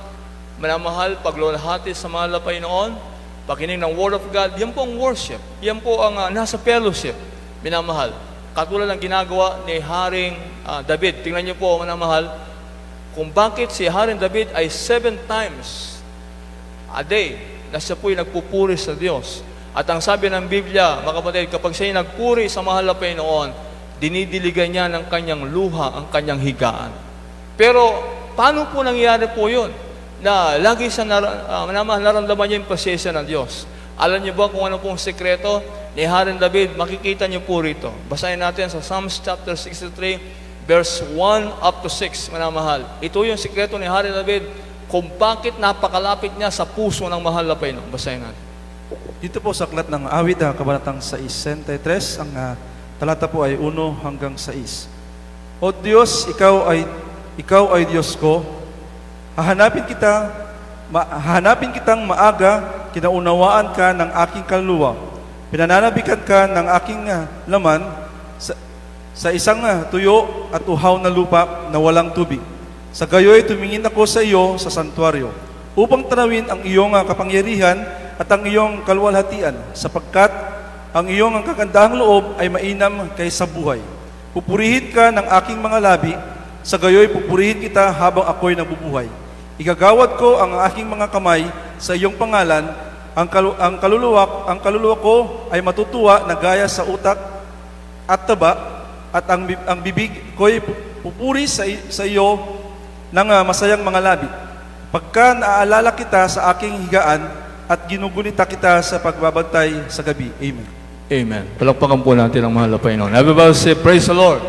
paglulahati sa mahal na Panginoon, pakinig ng Word of God, yan po ang worship. Yan po ang nasa fellowship, minamahal. Katulad ng ginagawa ni Haring David. Tingnan niyo po, minamahal, kung bakit si Haring David ay 7 times a day na siya po'y nagpupuri sa Diyos. At ang sabi ng Biblia, mga kapatid, kapag siya'y nagpuri sa mahal na Panginoon, dinidiligan niya ng kanyang luha, ang kanyang higaan. Pero, paano po nangyari po yun? Na lagi sa naramdaman niya yung presensya ng Diyos. Alam niyo ba kung ano pong sekreto ni Haring David? Makikita niyo po rito. Basahin natin sa Psalms chapter 63, verse 1 up to 6, minamahal. Ito yung sekreto ni Haring David kung bakit napakalapit niya sa puso ng mahal na Panginoon. Basahin natin. Dito po sa aklat ng awit, kabanatang 63, ang talata po ay 1 hanggang 6. O Diyos, ikaw ay Diyos ko. Hahanapin kitang maaga, kinaunawaan ka ng aking kaluluwa. Pinananabikan ka ng aking laman sa isang tuyo at uhaw na lupa na walang tubig. Sa gayoy tumingin ako sa iyo sa santuaryo, upang tanawin ang iyong kapangyarihan at ang iyong kaluwalhatian, sapagkat ang iyong kagandahang loob ay mainam kaysa buhay. Pupurihin ka ng aking mga labi, sa gayoy pupurihin kita habang ako'y nabubuhay. Igagawad ko ang aking mga kamay sa iyong pangalan, ang kaluluwa ko ay matutuwa na gaya sa utak at taba, at ang bibig ko'y pupuri sa iyo ng masayang mga labi. pagka naaalala kita sa aking higaan at ginugunita kita sa pagbabantay sa gabi. Amen. Amen. Palakpakan po natin ang mahal na Panginoon. Everybody say, praise the Lord.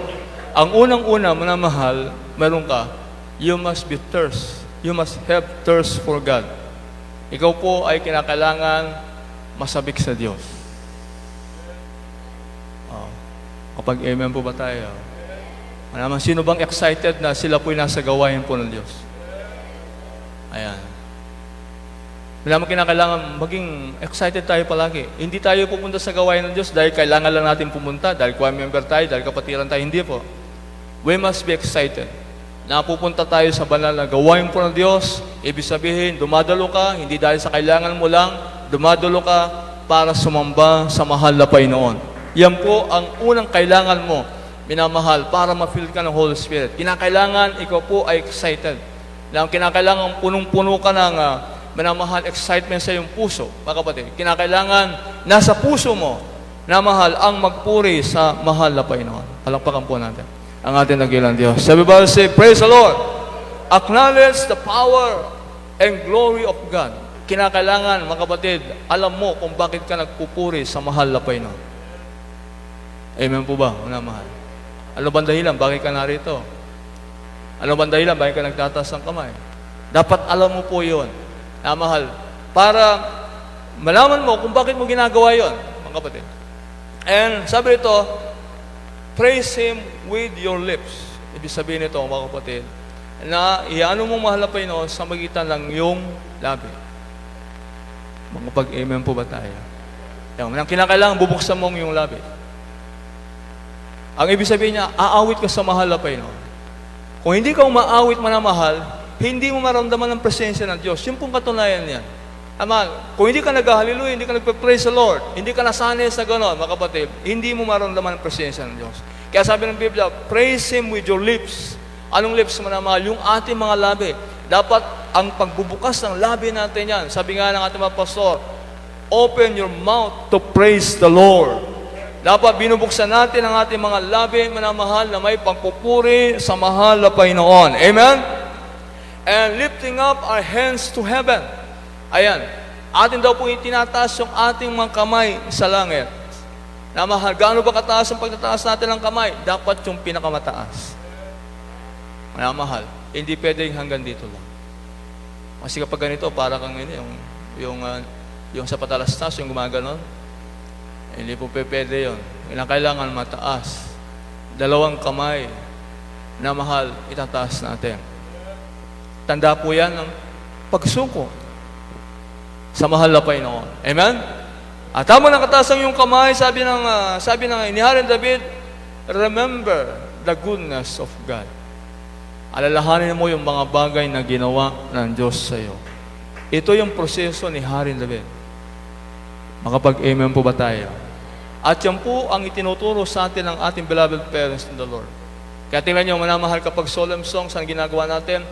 Ang unang-una, manamahal, meron ka, you must be thirst. You must have thirst for God. Ikaw po ay kinakailangan masabik sa Diyos. Kapag amen po ba tayo? Manaman, sino bang excited na sila po'y nasa gawain po ng Diyos? Ayan. Manaman, kinakailangan maging excited tayo palagi. Hindi tayo pupunta sa gawain ng Diyos dahil kailangan lang natin pumunta, dahil choir member tayo, dahil kapatiran tayo. Hindi po. We must be excited. Napupunta tayo sa banal na gawain po ng Diyos, ibig sabihin, dumadalo ka, hindi dahil sa kailangan mo lang, dumadalo ka para sumamba sa mahal na Panginoon. Yan po ang unang kailangan mo, minamahal, para ma-feel ka ng Holy Spirit. Kinakailangan, ikaw po ay excited. Kinakailangan punong-puno ka ng minamahal, excitement sa iyong puso, mga kapatid. Kinakailangan, nasa puso mo, minamahal, ang magpuri sa mahal na Panginoon. Palakpakan po natin ang ating nagilang Diyos. Everybody say, praise the Lord. Acknowledge the power and glory of God. Kinakailangan, mga kapatid, alam mo kung bakit ka nagpupuri sa mahal na Panginoon. Amen po ba, mga mahal? Ano bang dahilan? Bakit ka narito? Ano bang dahilan? Bakit ka nagtataas ng kamay? Dapat alam mo po yun, na mahal, para malaman mo kung bakit mo ginagawa yun, mga kapatid. And sabi nito, praise Him with your lips. Ibig sabihin nito, mga kapatid, na iano mo mahal na Panginoon sa magitan ng iyong labi. Mga pag-amen po ba tayo? Ang kinakailangan, bubuksan mo ang iyong labi. Ang ibig sabihin niya, aawit ka sa mahal na Panginoon. Kung hindi ka umaawit manamahal, hindi mo maramdaman ang presensya ng Diyos. Yung pong katunayan niyan. Ama, kung hindi ka nag-hallelujah, hindi ka nagpe-praise the Lord, hindi ka nasanay sa gano'n, mga kapatid, hindi mo maramdaman ang presensya ng Diyos. Kaya sabi ng Biblia, praise Him with your lips. Anong lips, manamahal? Yung ating mga labi. Dapat ang pagbubukas ng labi natin yan. Sabi nga ng ating mga pastor, open your mouth to praise the Lord. Dapat binubuksan natin ang ating mga labi, manamahal, na may pagpupuri sa mahal na Panginoon. Amen? And lifting up our hands to heaven. Ayan, atin daw po itinataas yung ating mga kamay sa langit. Na mahal, gaano ba kataas ang pagtataas natin ng kamay? Dapat yung pinakamataas. Mahal, hindi pwedeng hanggang dito lang. Kasi kapag ganito, para kang yung sa patalastas, yung gumaganon, hindi po pwede yun. Kailangan mataas. 2 kamay na mahal, itataas natin. Tanda po yan ng pagsuko sa mahal na Panginoon. Amen? At tama na kataas ang iyong kamay, sabi ng iniharing David, remember the goodness of God. Alalahanin mo yung mga bagay na ginawa ng Diyos sa iyo. Ito yung proseso ni Haring David. Makapag-amen po ba tayo? At yan po ang itinuturo sa atin ng ating beloved parents in the Lord. Kaya tingnan nyo, manamahal, kapag solemn songs ang ginagawa natin,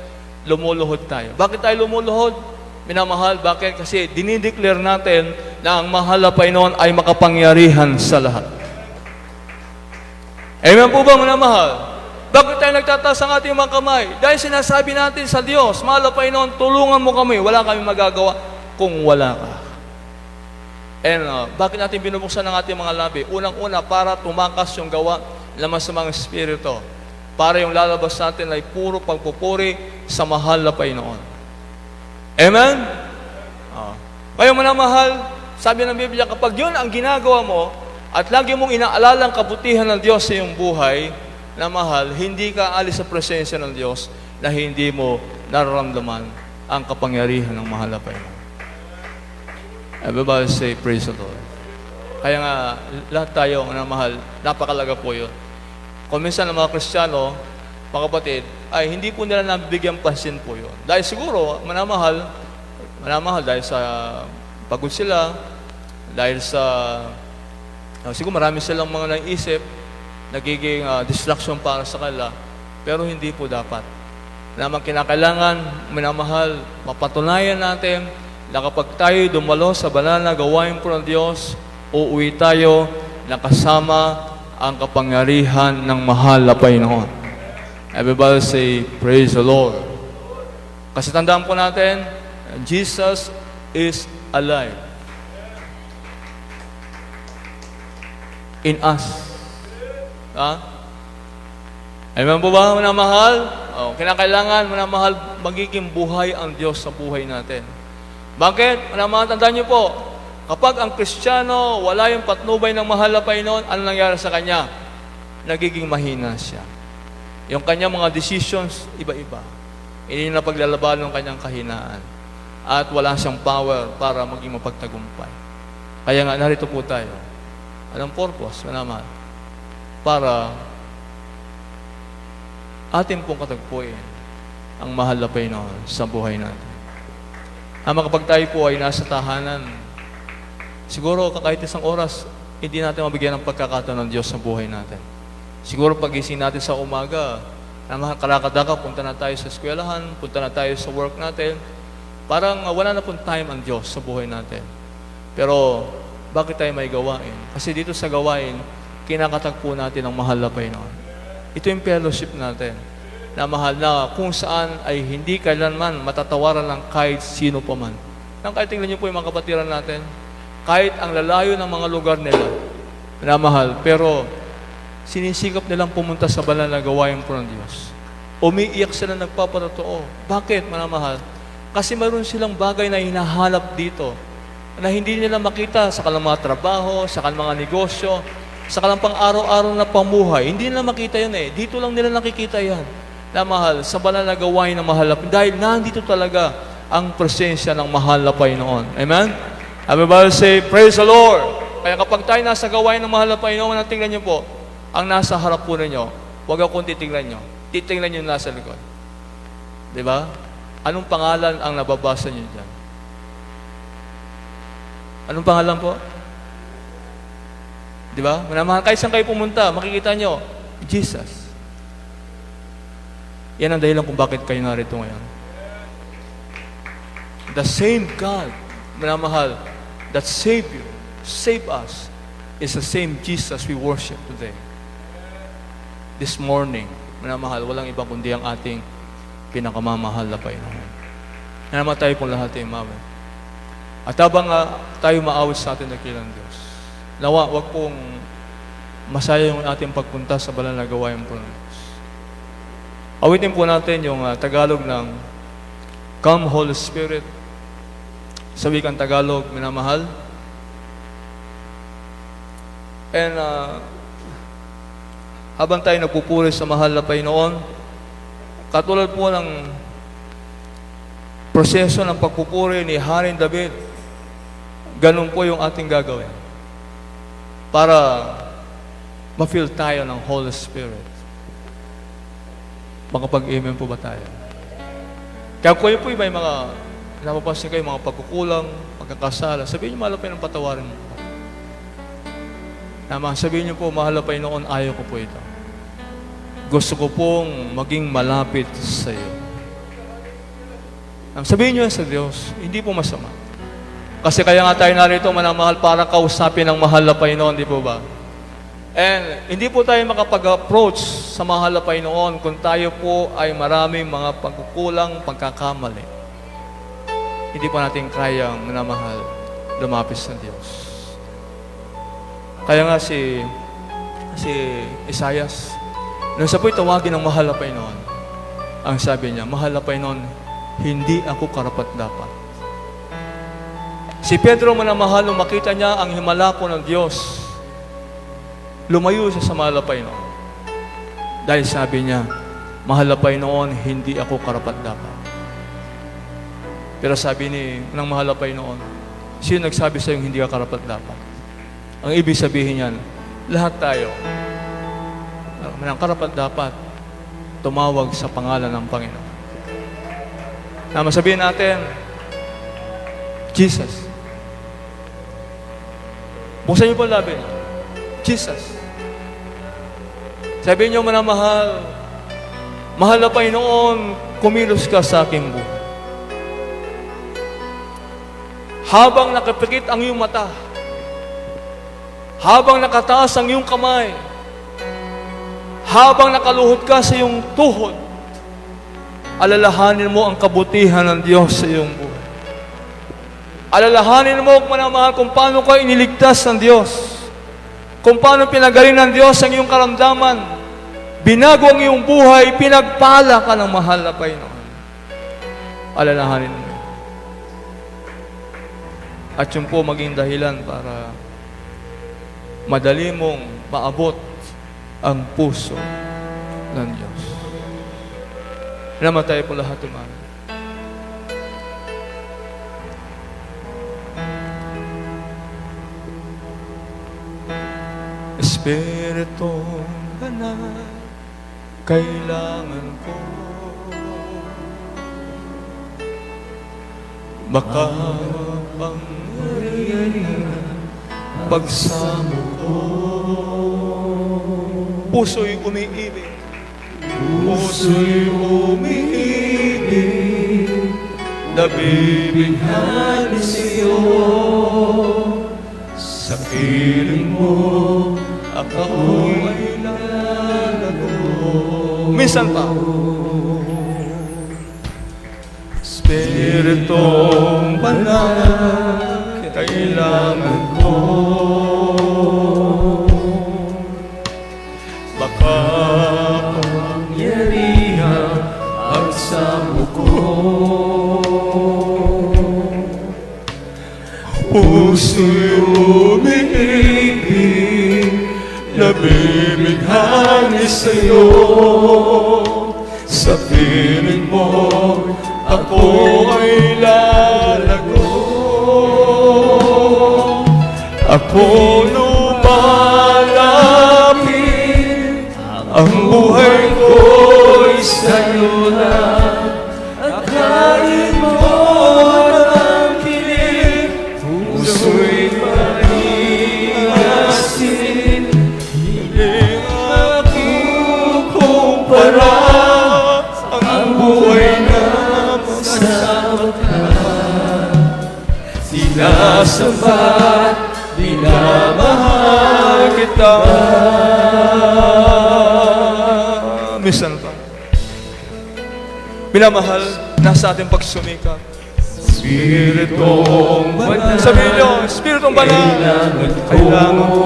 lumuluhod tayo. Bakit tayo lumuluhod? Minamahal, bakit? Kasi dinideclare natin na ang mahal na Panginoon ay makapangyarihan sa lahat. Amen po ba, minamahal? Bakit tayo nagtataas ang ating mga kamay? Dahil sinasabi natin sa Diyos, mahal na Panginoon, tulungan mo kami. Wala kami magagawa kung wala ka. And bakit natin binubuksan ang ating mga labi? Unang-una, para tumakas yung gawa ng masamang espiritu. Para yung lalabas natin ay puro pagpupuri sa mahal na Panginoon. Amen? Kaya manamahal, sabi ng Biblia, kapag yun ang ginagawa mo, at lagi mong inaalala ang kabutihan ng Diyos sa iyong buhay, na mahal, hindi ka alis sa presensya ng Diyos na hindi mo nararamdaman ang kapangyarihan ng mahal na Panginoon. Everybody say, praise the Lord. Kaya nga, lahat tayo na mahal, napakalaga po yun. Kung minsan ng mga Kristiyano, mga kapatid, ay hindi po nila nabibigyan pansin po yun. Dahil siguro, manamahal dahil sa pagod sila, dahil sa, siguro marami silang mga naisip, nagiging distraction para sa kanila, pero hindi po dapat. Namang kinakailangan, minamahal, mapatunayan natin na kapag tayo dumalo sa banal na gawain po ng Diyos, uuwi tayo na kasama ang kapangyarihan ng mahal na Panginoon. Everybody say, praise the Lord. Kasi tandaan po natin, Jesus is alive in us. Amen po ba, minamahal? Kinakailangan, minamahal, magiging buhay ang Diyos sa buhay natin. Bakit? Minamahal, tandaan niyo po, kapag ang Kristiyano, wala yung patnubay ng mahal na Panginoon, ano nangyari sa kanya? Nagiging mahina siya. Yung kanyang mga decisions, iba-iba. Hindi na paglalaban ng kanyang kahinaan. At wala siyang power para maging mapagtagumpay. Kaya nga, narito po tayo. Anong purpose, minamahal? Para atin pong katagpuin ang mahal na Panginoon sa buhay natin. Kapag tayo po ay nasa tahanan, siguro kahit isang oras, hindi natin mabigyan ng pagkakataon ng Diyos sa buhay natin. Siguro pagising natin sa umaga, kalakadaka, punta na tayo sa eskwelahan, punta na tayo sa work natin, parang wala na pong time ang Diyos sa buhay natin. Pero, bakit tayo may gawain? Kasi dito sa gawain, kinakatagpo natin ang mahal na Panginoon. Ito yung fellowship natin, na mahal na kung saan ay hindi kailanman matatawaran ng kahit sino pa man. Nang kahit tingnan niyo po yung mga kapatiran natin, kahit ang lalayo ng mga lugar nila, na mahal, pero sinisikap nilang pumunta sa banal na gawain po ng Diyos. Umiiyak sila, nagpapatotoo. Bakit, manamahal? Kasi mayroon silang bagay na hinahanap dito na hindi nila makita sa kanilang mga trabaho, sa kanilang mga negosyo, sa kanilang pang-araw-araw na pamuhay. Hindi nila makita yan eh. Dito lang nila nakikita yan. Na mahal, sa banal na gawain ng mahal na Panginoon. Dahil nandito talaga ang presensya ng mahal na Panginoon. Amen? Everybody say, praise the Lord! Kaya kapag tayo nasa gawain ng mahal na Panginoon, tingnan niyo po, ang nasa harap po ninyo, huwag akong titingnan nyo. Titingnan nyo nasa likod. Diba? Anong pangalan ang nababasa nyo dyan? Anong pangalan po? Diba? Manamahal, kahit saan kayo pumunta, makikita nyo, Jesus. Yan ang dahilan kung bakit kayo narito ngayon. The same God, manamahal, that saved you, saved us, is the same Jesus we worship today. This morning, manamahal, walang iba kundi ang ating pinakamamahal na Panginoon. Namatay pong lahat ay mawin. At habang tayo maawit sa ating dakilang Diyos, nawa, wag pong masaya yung ating pagpunta sa banal na gawain po ng Diyos. Awitin po natin yung Tagalog ng Come Holy Spirit. Sa wikang Tagalog, minamahal. And habang tayo nagpupuri sa mahal na Panginoon, katulad po ng proseso ng pagpupuri ni Haring David, ganun po yung ating gagawin para ma-feel tayo ng Holy Spirit. Makapag-amen po ba tayo? Kaya kung po may mga napapansin kayo, mga pagkukulang, pagkakasala, sabihin niyo, mahal na Panginoon, patawarin mo. Sabihin niyo po, mahal na Panginoon, ayaw ko po ito. Gusto ko pong maging malapit sa iyo. Sabihin niyo sa Diyos, hindi po masama. Kasi kaya nga tayo narito, manamahal, para kausapin ang mahal na Panginoon, di po ba? And hindi po tayo makapag-approach sa mahal na Panginoon kung tayo po ay maraming mga pagkukulang, pagkakamali. Hindi po natin kayang manamahal, lumapit sa Diyos. Kaya nga si Isaias, nung siya po'y tawagin ng mahal na Panginoon, ang sabi niya, mahal na Panginoon, hindi ako karapat-dapat. Si Pedro manamahal, nung makita niya ang himala po ng Diyos, lumayo siya sa mahal na Panginoon. Dahil sabi niya, mahal na Panginoon, hindi ako karapat-dapat. Pero sabi ng mahal na Panginoon, sino nagsabi sa iyo hindi ka karapat-dapat? Ang ibig sabihin niyan, lahat tayo, ng karapat-dapat, tumawag sa pangalan ng Panginoon. Na masabihin natin, Jesus. Buksan niyo po ang labi niyo. Jesus. Sabihin niyo, manamahal, mahal na Panginoon, kumilos ka sa aking buhay. Habang nakapikit ang iyong mata, habang nakataas ang iyong kamay, habang nakaluhod ka sa iyong tuhod, alalahanin mo ang kabutihan ng Diyos sa iyong buhay. Alalahanin mo, manamahal, kung paano ka iniligtas ng Diyos. Kung paano pinagaling ng Diyos ang iyong karamdaman. Binago ang iyong buhay, pinagpala ka ng mahal na Panginoon. Alalahanin mo. At yun po maging dahilan para madali mong maabot ang puso ng Diyos. Namatay po lahat umamin. Espiritu Banal, kailangan ko makapangyarihan pagsamo ko. Puso'y umiibig, puso'y umiibig, nabibighani sa'yo. Sa piling mo, ako'y lalago. Minsan pa. Espiritong Banal, kailangan ko makapangyarihan ang samo ko. Puso'y umiibig, nabibighani sa'yo. Sa piling mo, ako ay lalago. Ako lumalapit, ang buhay ko'y sa'yo na. Akayin mo ng kilig, puso'y manigasin. Hindi makukumpara ang buhay na masama ka. Sinasambat, minamahal kita. Minsan pa. Minamahal, nasa ating pagsumikap. Espiritong Banal. Sabihin nyo, Espiritong Banal. Kailangan ko.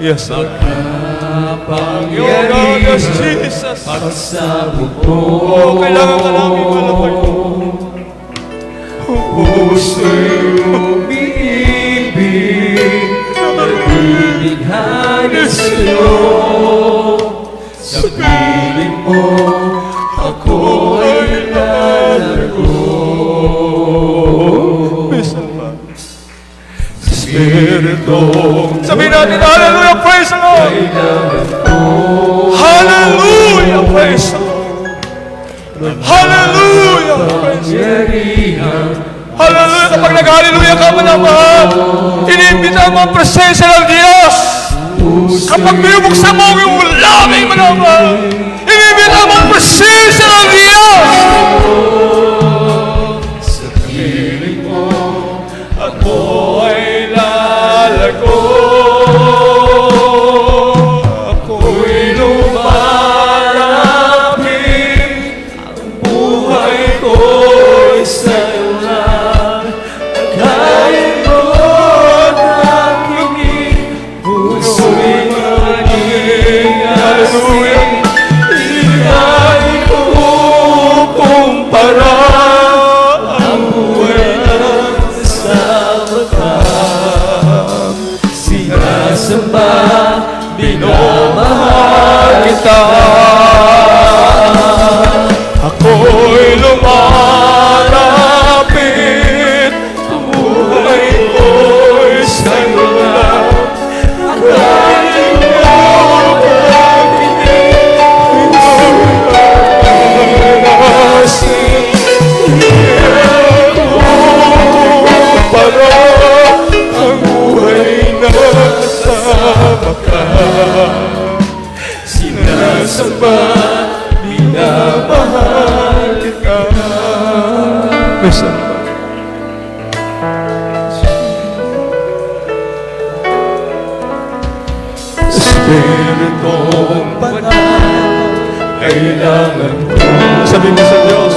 Yes, Lord. Pangyaring yes, Jesus. Pagsamo ko. Kailangan ka namin malapay. Puso'y umiibig, nabibighani sa'yo. Sa piling mo, ako ay lalago. Minsan pa. Espiritong sabihin natin, hallelujah, praise the Lord! Hallelujah, praise the Lord! Hallelujah, praise the Lord! Hallelujah, kapag nag-hallelujah ka, manamahal, iniimbita mo ang presensya ng Diyos. Kapag binubuksan mo yung laming, manamahal, iniimbita mo ang presensya ng Diyos. Sa piling mo, ako ay lalago. Ako'y lumalapit, ang buhay ko'y sa'yo na. Akayin mo ng kilig, puso'y manigasin. Hindi tayo kukumpara ang buhay na kasama ka. Sinasamba, minamahal kita. Ako'y lumalapit, ang buhay ko'y sa'yo lang. Akayin mo ang kilig, minamahal. Para ang buhay na kasama ka. Sinasamba, minamahal kita. Minsan pa. Espiritong Banal, kailangan mo. Sabi mo sa Diyos,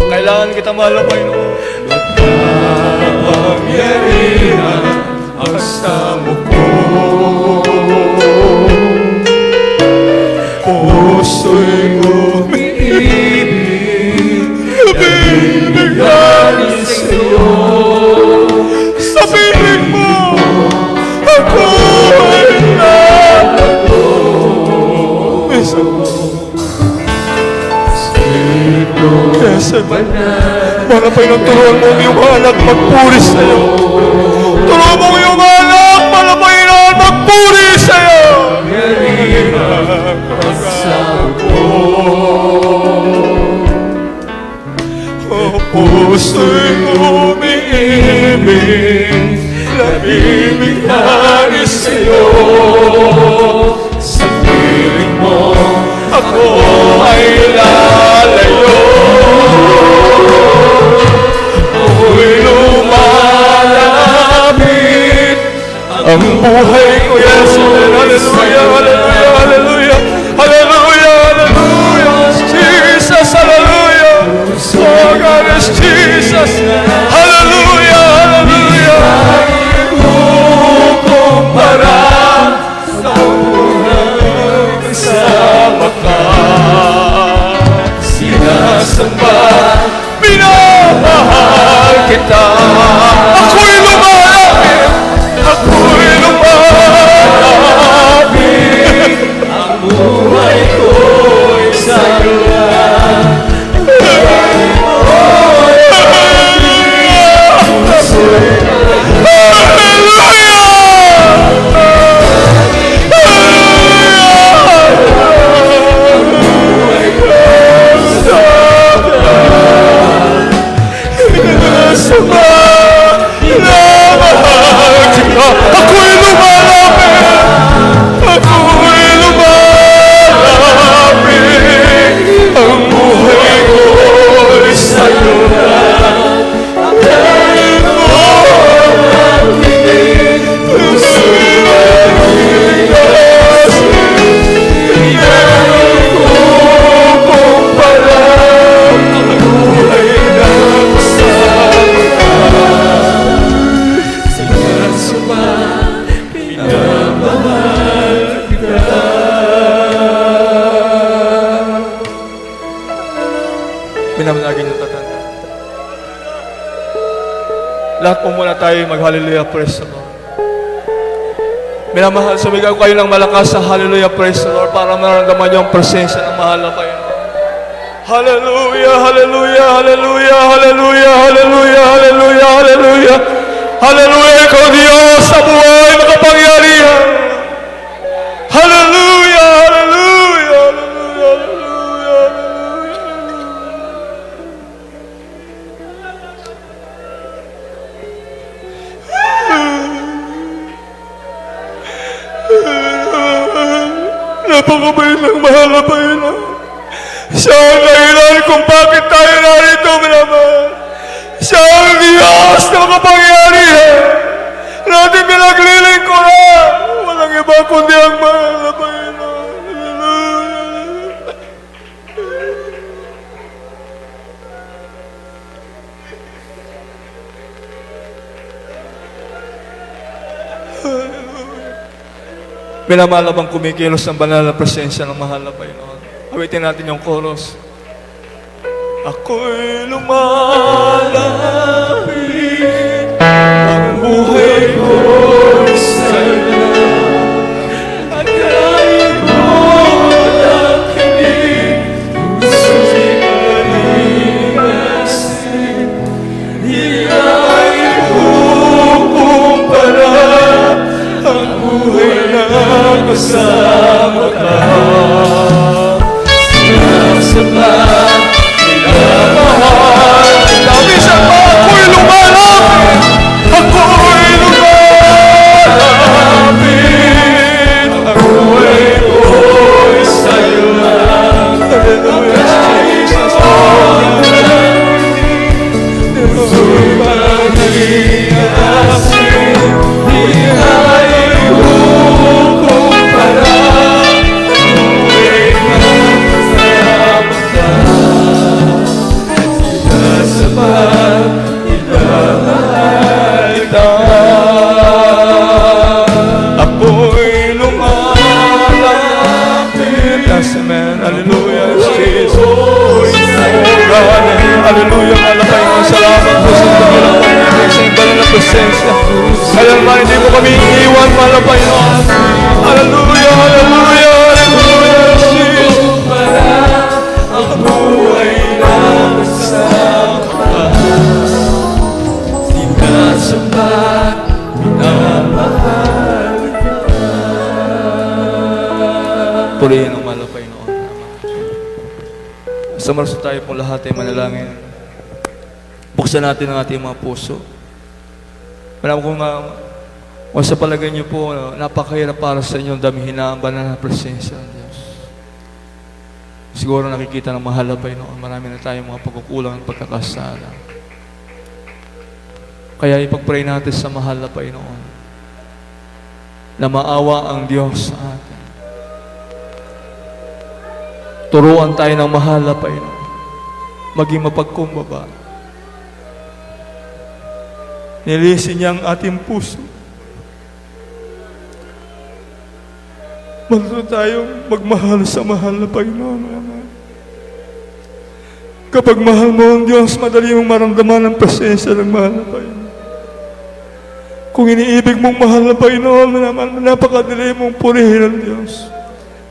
kailangan kita mahal na Panginoon. Magkapangyarihan ang samo ko. Puso'y umiibig, nabibigyan sa'yo. Sa piling mo, ako ay nalago. Kesa mga Panginoon, turuan mo ang iyong anak magpuri sa'yo. Turuan mo ang iyong anak, mga Panginoon, magpuri sa'yo. Puso'y umiibig, nabibigyan sa'yo. Sa piling mo, ako ay lalayo. Ako'y lumalapit, ang buhay ko, yes, hallelujah, hallelujah, hallelujah, hallelujah, hallelujah, Jesus, hallelujah, oh God is Jesus, hallelujah, hallelujah. Kukumpara sa buhay kasama ka, sinasamba, minamahal kita. Ako'y lumalapit, ako'y lumalapit, ang buhay ko'y sa'yo lang. Ako'y lumalapit, ako'y lumalapit, ang buhay ko'y sa'yo lang. Dahil mo ang tingin, puso'y maligas, hindi ko kumpara, ang buhay na kasama ka. Sinasamba, minamahal kita. Minamanagin yung tatanda. Lahat po muna tayo mag-hallelujah, praise the Lord. Minamahal, sumigaw kayo ng malakas sa hallelujah, praise the Lord para maramdaman niyo ang presensya ng mahal na Panginoon. Hallelujah, hallelujah, hallelujah, hallelujah, hallelujah, hallelujah, hallelujah. Hallelujah, ikaw Diyos sa buhay makapangyarihan. Hallelujah, hallelujah, hallelujah, hallelujah, hallelujah. Napakabait ng mahal na Panginoon. Siya ang dahilan kung bakit tayo narito, minamahal. Siya ang Diyos na makapangyarihan. Natin pinaglilingkuran. Walang iba kundi ang mahal na Panginoon. Hallelujah. Minamahal bang kumikilos ng banal na presensya ng mahal na Panginoon? Awitin natin yung chorus. Ako'y lumalapit, ang buhay ko'y sa'yo. At kahit mo ang kinig, puso'y maligasin. Di ay kukumpara, ang buhay na kasama ka. Sinasamba, sabi siya pa, ako'y lumalapit, ako'y lumalapit, ang buhay ko'y sa'yo lang. Hallelujah, Jesus. Puso'y maligasin, di ay kukumpara, Hallelujah, mahal na Panginoon. Salamat po sa dakilang pag-ibig sa iyong banal na presensya. Kaya naman hindi mo kami iiwan, mahal na Panginoon. Hallelujah, hallelujah, hallelujah, Jesus. Ang buhay na kasama ka. Di ka sapat, minamahal kita. Purihin ang mahal na Panginoon. Samarso tayo pong lahat ay manalangin. Buksan natin ang ating mga puso. Alam ko nga, kung sa palagay niyo po, napakahirap para sa inyo damihin na ang banal na presensya ng Diyos. Siguro nakikita ng mahal na Panginoon, marami na tayong mga pagkukulang at pagkakasala. Kaya ipag-pray natin sa mahal na Panginoon na maawa ang Diyos sa atin. Turuan tayo ng mahal na Panginoon, maging mapagkumbaba. Nilisin niya ang ating puso. Matuto tayong magmahal sa mahal na Panginoon. Kapag mahal mo ang Diyos, madali mong maramdaman ang presensya ng mahal na Panginoon. Kung iniibig mong mahal na Panginoon, napakadali mong purihin ang Diyos.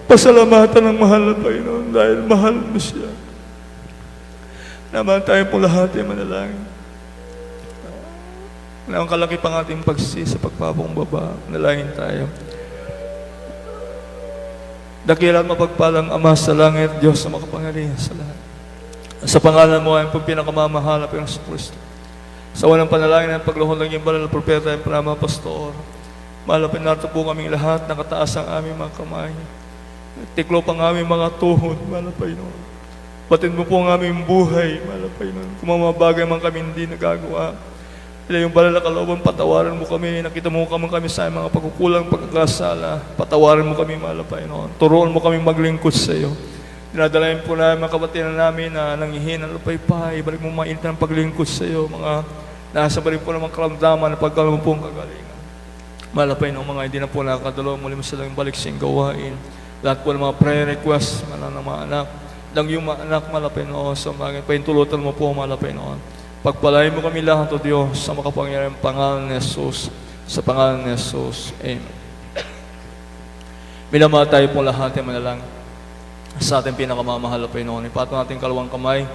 Pasalamatan ng mahal na Panginoon dahil mahal mo siya. Naman tayo po lahat ay manalangin. Wala ang kalaki pang ating pagsisi sa pagpapakumbaba. Manalangin tayo. Dakila at mapagpalang Ama sa langit, Diyos na makapangyarihan sa lahat. Sa pangalan mo ay pong pinakamamahal na Panginoon Kristo. Sa walang panalangin ng pagluhod ng iyong banal na propeta at mga pastor, malapit narito po kaming lahat, nakataas ang aming mga kamay. Tiklo pang aming mga tuhod, mahal na Panginoon. Batid mo po ang aming buhay, mahal na Panginoon. Kung mga bagay man kami hindi nagagawa, ila yung banal na kalooban, patawaran mo kami. Nakita mo kami sa mga pagkukulang, pagkakasala. Patawaran mo kami, mahal na Panginoon. Turuan mo kami maglingkod sa iyo. Dinadalayan po namin mga kabatiran namin na nangihinang lupay-pay. Balik mo mainit ng paglingkod sa iyo. Mga nasa balik po ng mga karamdaman na pagkaroon po ang kagalingan. Mahal na Panginoon, mga hindi na po nakakadalo. Muli mo silang balik siyang gawain. Lahat po ng mga prayer requests, ng mga anak. Lang yung mga anak, mahal na Panginoon. Sa mga paintulutan mo po, mahal na Panginoon. Pagpalain mo kami lahat, O Diyos, sa makapangyarihang pangalan ni Jesus. Sa pangalan ni Jesus. Amen. Minamahal tayo po lahat ay manalangin. Sa ating pinakamamahal na Panginoon, ipatong natin kalawang kamay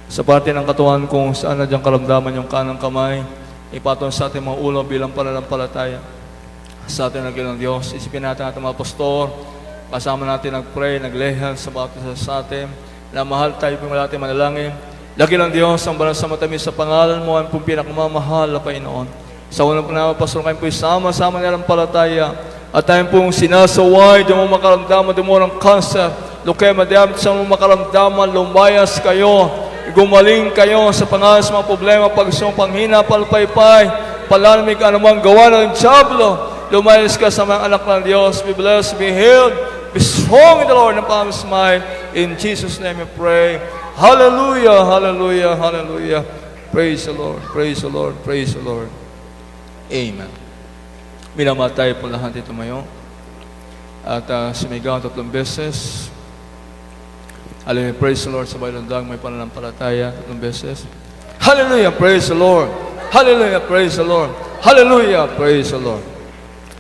sa parte ng katawan kung saan na diyang karamdaman yung kanang kamay. Ipatong sa ating mga ulo bilang pananampalataya. Sa ating ng Diyos, isipin natin ating mga pastor, kasama natin nag-pray, naglehan sa bawat isa sa atin, na mahal tayo po natin manalangin. Lagi ng Diyos, ang banal sa matamis sa pangalan mo, ang pong pinakamamahal na Panginoon. Sa unang panahon, pastor, kayo po sama-sama nilang palataya. At tayo pong sinasaway, di mo makaramdaman, di mo ng cancer, leukemia, diabetes, sa mo makaramdaman, lumayas kayo, gumaling kayo sa pangalan sa mga problema, pagsong panghina, palpaypay, palamig, anumang gawa ng diablo, lumayas ka sa mga anak ng Diyos. Be blessed, be healed, be strong in the Lord, and promise mine. In Jesus' name we pray. Hallelujah, hallelujah, hallelujah. Praise the Lord, praise the Lord, praise the Lord. Amen. Minamahal tayo po lahat ito mayo. At sumigaw 3 beses. Hallelujah, praise the Lord. Sabay landang may pananampalataya 3 beses. Hallelujah, praise the Lord. Hallelujah, praise the Lord. Hallelujah, praise the Lord.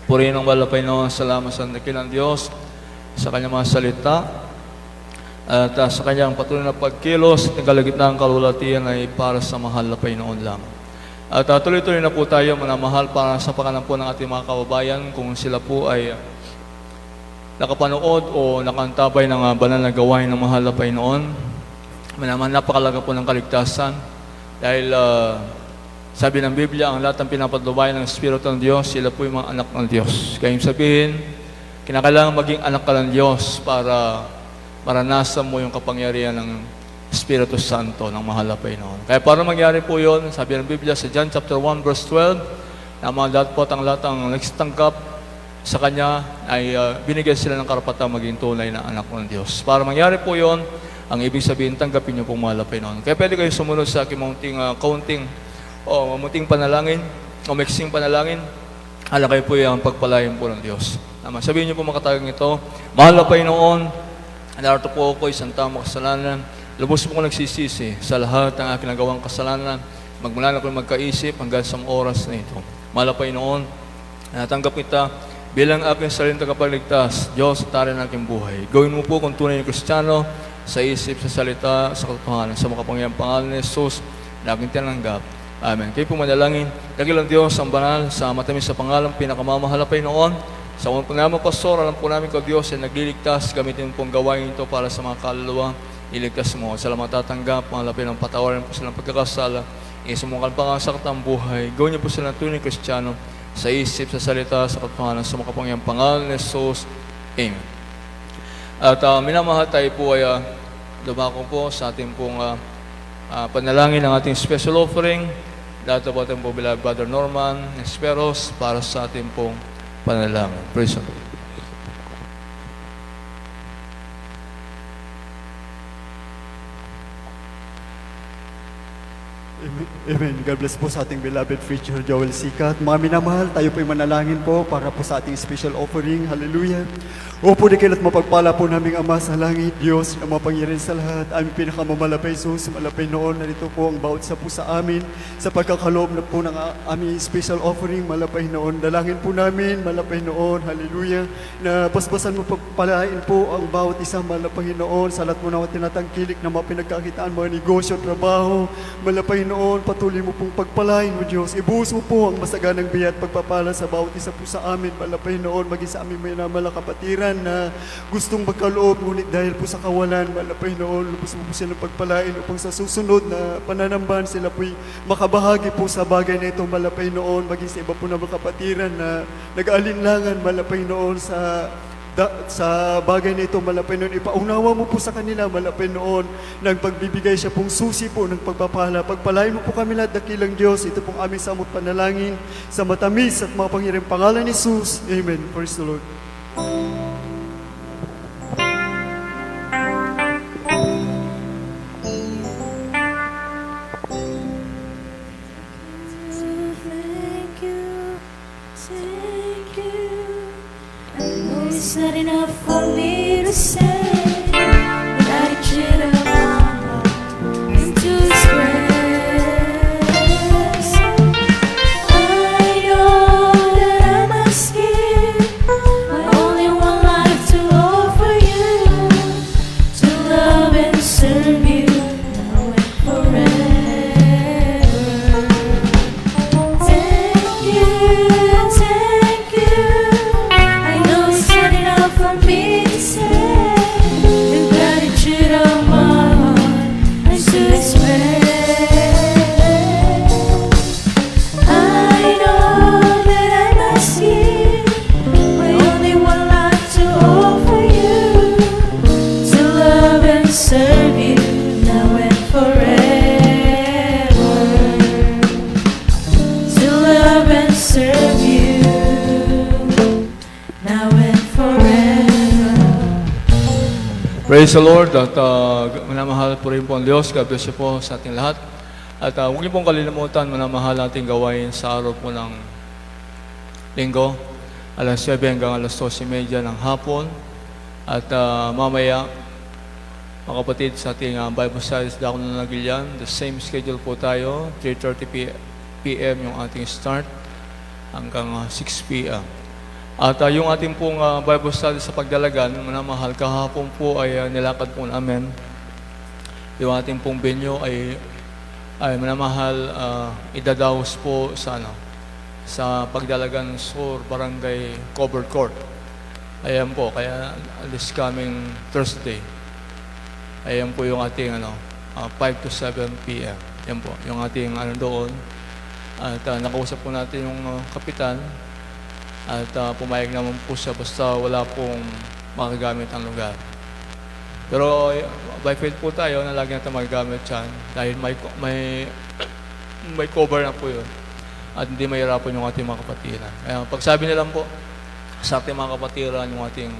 Purihin ang mahal na Panginoon, salamat sa dakilang Diyos sa kanyang mga salita at sa kanyang patuloy na pagkilos at kalagitnaan kalulatian ay para sa mahal na Panginoon lang. At tuloy-tuloy na po tayo manamahal para sa pakanan po ng ating mga kababayan kung sila po ay nakapanood o nakantabay ng banal na gawain ng mahal na Panginoon. Napakalaga po ng kaligtasan dahil sabi ng Biblia, ang lahat ng pinapatnubayan ng Espiritu ng Diyos, sila po yung mga anak ng Diyos. Kaya yung sabihin, kinakailangan maging anak ka ng Diyos para maranasan mo yung kapangyarihan ng Espiritu Santo ng mahal na Panginoon. Kaya para mangyari po yun, sabi ng Biblia sa John chapter 1 verse 12, na mga lahat po ang lahat ang nagsitanggap sa Kanya ay binigyan sila ng karapatan maging tunay na anak ng Diyos. Para mangyari po yun, ang ibig sabihin, tanggapin niyo pong mahal na Panginoon. Kaya pwede kayo sumunod sa aking munting panalangin o mixing panalangin. Hala kayo po yung pagpalain po ng Diyos. Sabihin niyo po makatagang ito, mahal na Panginoon, narito po ako isang tamang kasalanan. Lubos po ko nagsisisi sa lahat ng aking nagawang kasalanan, magmula na ko magkaisip hanggang sa oras na ito. Mahal na Panginoon, natanggap kita bilang aking sariling tagapagligtas, Diyos at Hari ng aking buhay. Gawin mo po kung tunay na Kristiyano sa isip, sa salita, sa katotohanan, sa makapangyarihang pangalan ni Jesus na aking tinanggap. Amen. Kayo po manalangin. Dakilang Diyos ang banal sa matamis sa pangalan, pinakamamahal na Panginoon. Sa mga po namin, Pastor, alam po namin ko Diyos ay nagliligtas. Gamitin pong gawain ito para sa mga kaluluwa. Iligtas mo. Sa mga tatanggap, mga lapin ng patawarin po silang pagkakasala. Isumukan pa sa katang buhay. Gawin niyo po silang tunay Kristiyano sa isip, sa salita, sa katotohanan, sa makapangyarihang pangalan ni Jesus. Amen. At minamahal tayo po ay dumako po sa ating pong panalangin ng ating special offering. Dato po ating po beloved Brother Norman Esperos para sa ating pong panalangin. Praise the Lord. Amen. God bless po sa ating beloved preacher Joel Sikat. Mga minamahal, tayo po'y manalangin po para po sa ating special offering. Hallelujah. O po di kaya't mapagpala po naming Ama sa langit, Diyos na mapangyarihan sa lahat. Aming pinakamamalapay Jesus, malapay noon. Narito po ang bawat sa po sa amin. Sa pagkakaloob na po ng aming special offering, malapay noon. Dalangin po namin, malapay noon. Hallelujah. Na basbasan mo pagpalain po ang bawat isang malapay noon. Sa lahat mo na tinatangkilik na mga pinagkakitaan, mga negosyo, trabaho. Malapay noon, patuloy mo pong pagpalain mo Diyos. Ibuhos mo po ang masaganang biyaya at pagpapala sa bawat isa po sa amin. Malapay noon, maging sa aming may namalakapatiran na gustong magkaloob, ngunit dahil po sa kawalan, malapay noon, lubos mo po silang pagpalain upang sa susunod na pananambahan sila po'y makabahagi po sa bagay na ito, malapay noon, maging sa iba po na makapatiran na nag-aalinlangan, malapay noon sa bagay na ito, malapay noon. Ipaunawa mo po sa kanila, malapay noon, nang pagbibigay siya pong susi po ng pagpapala. Pagpalain mo po kami lahat, dakilang Diyos. Ito pong aming samot panalangin sa matamis at mga pangyariang pangalan ni Jesus. Amen. Praise the Lord. It's not enough for me to say that I should have gone and to express. I know that I'm asking my only one life to offer you, to love and serve you now and forever. Thank you. I know it's not enough for me to say the gratitude of my heart is to express. I know that I'm asking my only one life to offer you, to love and serve you now and forever, to love and serve you now and forever. Praise the Lord at minamahal po rin po ang Diyos. God bless you po sa ating lahat. At huwag niyo pong kalilimutan, minamahal nating gawain sa araw po ng linggo, alas 7 hanggang alas 12:30 ng hapon. At mamaya, mga kapatid, sa ating Bible studies, Dako na Nagilian, the same schedule po tayo, 3:30 p.m. yung ating start hanggang 6 p.m. At yung ating pong Bible study sa Pagdalagan, manamahal, kahapon po ay nilakad po namin. Yung ating pong venue ay manamahal, idadaos po sa, sa Pagdalagan Sur, Barangay Covered Court. Ayan po, kaya this coming Thursday. Ayan po yung ating 5 to 7 p.m. Ayan po, yung ating doon. At nakausap po natin yung kapitan. At pumayag naman po siya basta wala pong makagamit ang lugar. Pero by faith po tayo na lagi natin magagamit yan dahil may cover na po yun. At hindi mahirapan yung ating mga kapatiran. Kaya pagsabi nila po sa ating mga kapatiran, yung ating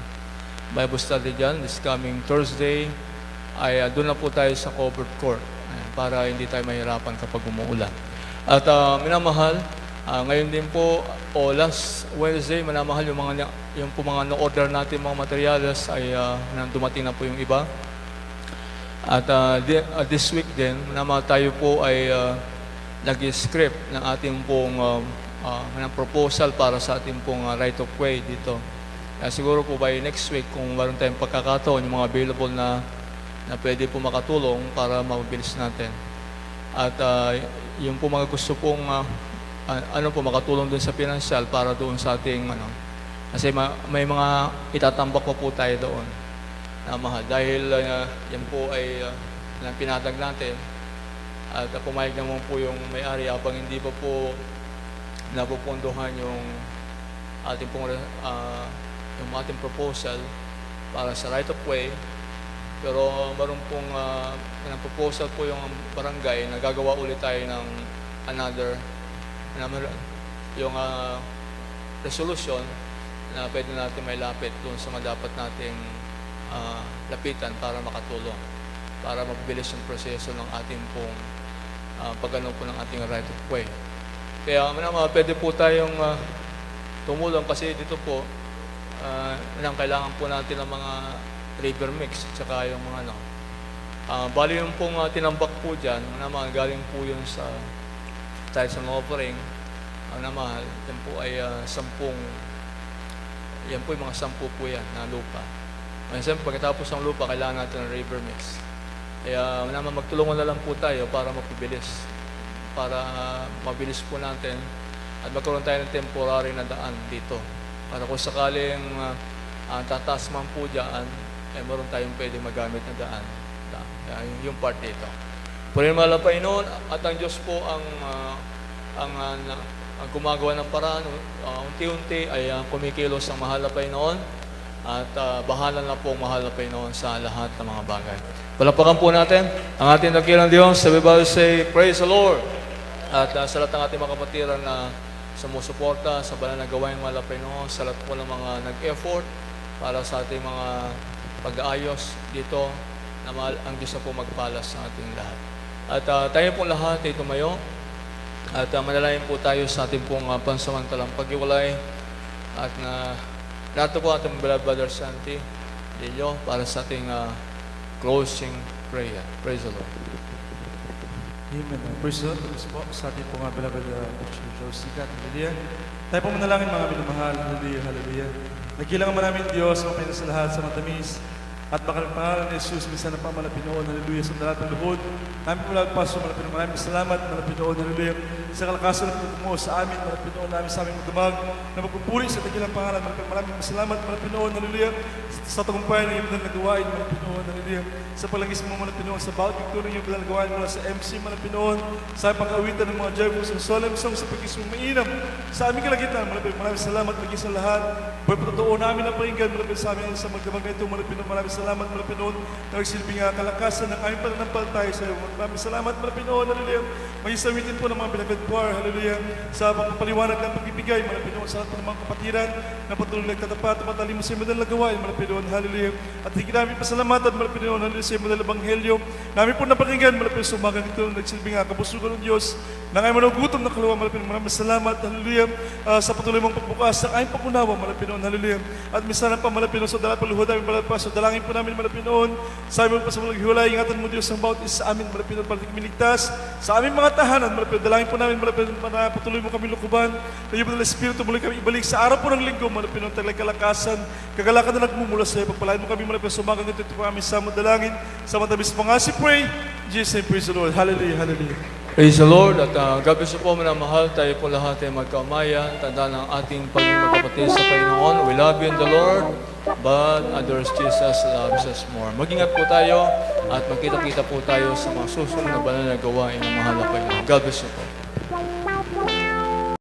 Bible study dyan, this coming Thursday, ay doon na po tayo sa covered court para hindi tayo mahirapan kapag umuulan. At minamahal, ngayon din po, last Wednesday, manamahal yung mga na-order natin mga materials ay dumating na po yung iba. At this week din, naman tayo po ay nag-script ng ating pong ng proposal para sa ating pong right of way dito. Siguro po by next week, kung meron tayong pagkakataon, yung mga available na pwede po makatulong para mabilis natin. At yung po mga gusto pong makatulong dun sa financial para doon sa ating kasi may mga itatambak pa po tayo doon na mahal. Dahil yan po ay pinatag natin at pumayag naman po yung may-ari habang hindi pa po napupunduhan yung ating pong yung ating proposal para sa right of way. Pero meron pong proposal po yung barangay na gagawa ulit tayo ng another yung resolution na pwede natin may lapit doon sa mga dapat nating lapitan para makatulong, para mabilis yung proseso ng ating pong pag-ano po ng ating right of way. Kaya pwede po tayong tumulong kasi dito po kailangan po natin ng mga river mix at saka yung mga bali yung pong tinambak po dyan, galing po yun sa tayo sa mga offering, mahal, yan po ay yan po yung mga 10 po yan na lupa. Siyempre, pagkatapos ng lupa, kailangan natin ng river mix. Kaya magtulungan na lang po tayo para mapibilis. Para mabilis po natin at magkaroon tayo ng temporary na daan dito. Para kung sakaling tataas man po dyan, meron tayong pwede magamit na daan. Yung part dito. Purihin mga Panginoon at ang Diyos po ang gumagawa ng paraan. Unti-unti ay kumikilos ang mahal na Panginoon at bahala na po ang mahal na Panginoon sa lahat ng mga bagay. Palapakan po natin ang ating dakilang Diyos. Everybody say, praise the Lord. At sa lahat ng ating mga kapatiran na sumusuporta sa banal na gawain ng mahal na Panginoon, sa lahat po ng mga nag-effort para sa ating mga pag-aayos dito, na mahal ang Diyos na po magpalas sa ating lahat. At tayo po lahat ay tumayo at manalangin po tayo sa ating pong pansamantalang pag-iwalay at nato po ating beloved Brother Santi Lillo para sa ating closing prayer. Praise the Lord. Amen. Praise the Lord. Praise po sa ating pong beloved Joel Sikat. Hallelujah. Tayo po manalangin mga minamahal. Hallelujah. Hallelujah. Nagkilangan man namin Diyos, mapayos sa lahat sa matamis. At baka ng pangalan ni Jesus, minsan na pamalapinoon, hallelujah, sa lahat ng lubod. Namin po lagpaso, malapinoon. Maraming salamat, malapinoon, hallelujah. Sa kalakasan ng mo sa amin, malapinoon namin sa aming magdamag, na magpupuri sa tagilang pangalan. Maraming salamat, malapinoon, hallelujah. Sa tagumpayan ng iyong banal na gawain, malapinoon, hallelujah. Sa palangis mo, malapinoon, sa bawat victory ng iyong banal na gawain mula sa MC, malapinoon, sa pag-awitan ng mga joyful, sa solemn song, sa pagkis mong mainam, sa aming kalagitan, malapinoon. Maraming salamat, maging sa lahat. Buhay patotoo namin ang pakinggan, malapinoon sa amin sa magdamag na ito, malapinoon. Maraming salamat, malapinoon, na nagsilbing kalakasan ng aming pananampalataya sa iyo. Maraming salamat, malapinoon, hallelujah. Mag-isawitin po ng mga beloved choir, hallelujah, sa pagpapaliwanag ng pag-ibigay, malapinoon, sa lahat ng mga kapatiran na patuloy nagtatapat, matalim mo sa iyo madal na gawain, malapinoon, hallelujah. At higit namin pasalamatan, malapinoon, hallelujah, sa iyo madal na ebanghelyo. Namin po napakinggan, malapinoon, sa umagang ito, nagsilbing kabusugan ng Diyos, na ngayon manugutom na kaluwa, malapinoon. Maraming salamat, hallelujah, sa patuloy mong pagbukas, sa aming pag-unawa, malapinoon, hallelujah. At minsan pa, malapinoon, sa dalat paluhod namin, malapinoon, sa dalangin po namin, malapinoon, sa aming pa sa walang hiwalay, ingatan mo Diyos ang bawat isa sa amin, malapinoon, para miligtas, sa aming mga tahanan, malapinoon, dalangin po namin, malapinoon, para patuloy mo kami lukuban, na iyo ng Espiritu, muli kami ibalik sa araw po ng linggo, malapinoon, taglay kalakasan, kagalakan na nagmumula sa iyo, pagpalain mo kami, malapinoon, sumagang ito po kami sa dalangin, sa matabis pangasi, pray, Jesus name, praise the Lord, hallelujah, hallelujah. Praise the Lord at God bless you po mga mahal. Tayo po lahat ay magkaumayan. Tanda ng ating pagiging magkapatid sa Panginoon. We love you in the Lord, but others Jesus loves us more. Mag-ingat po tayo at magkita-kita po tayo sa mga susunod na banal na gawain ng mahal na Panginoon. God bless you po.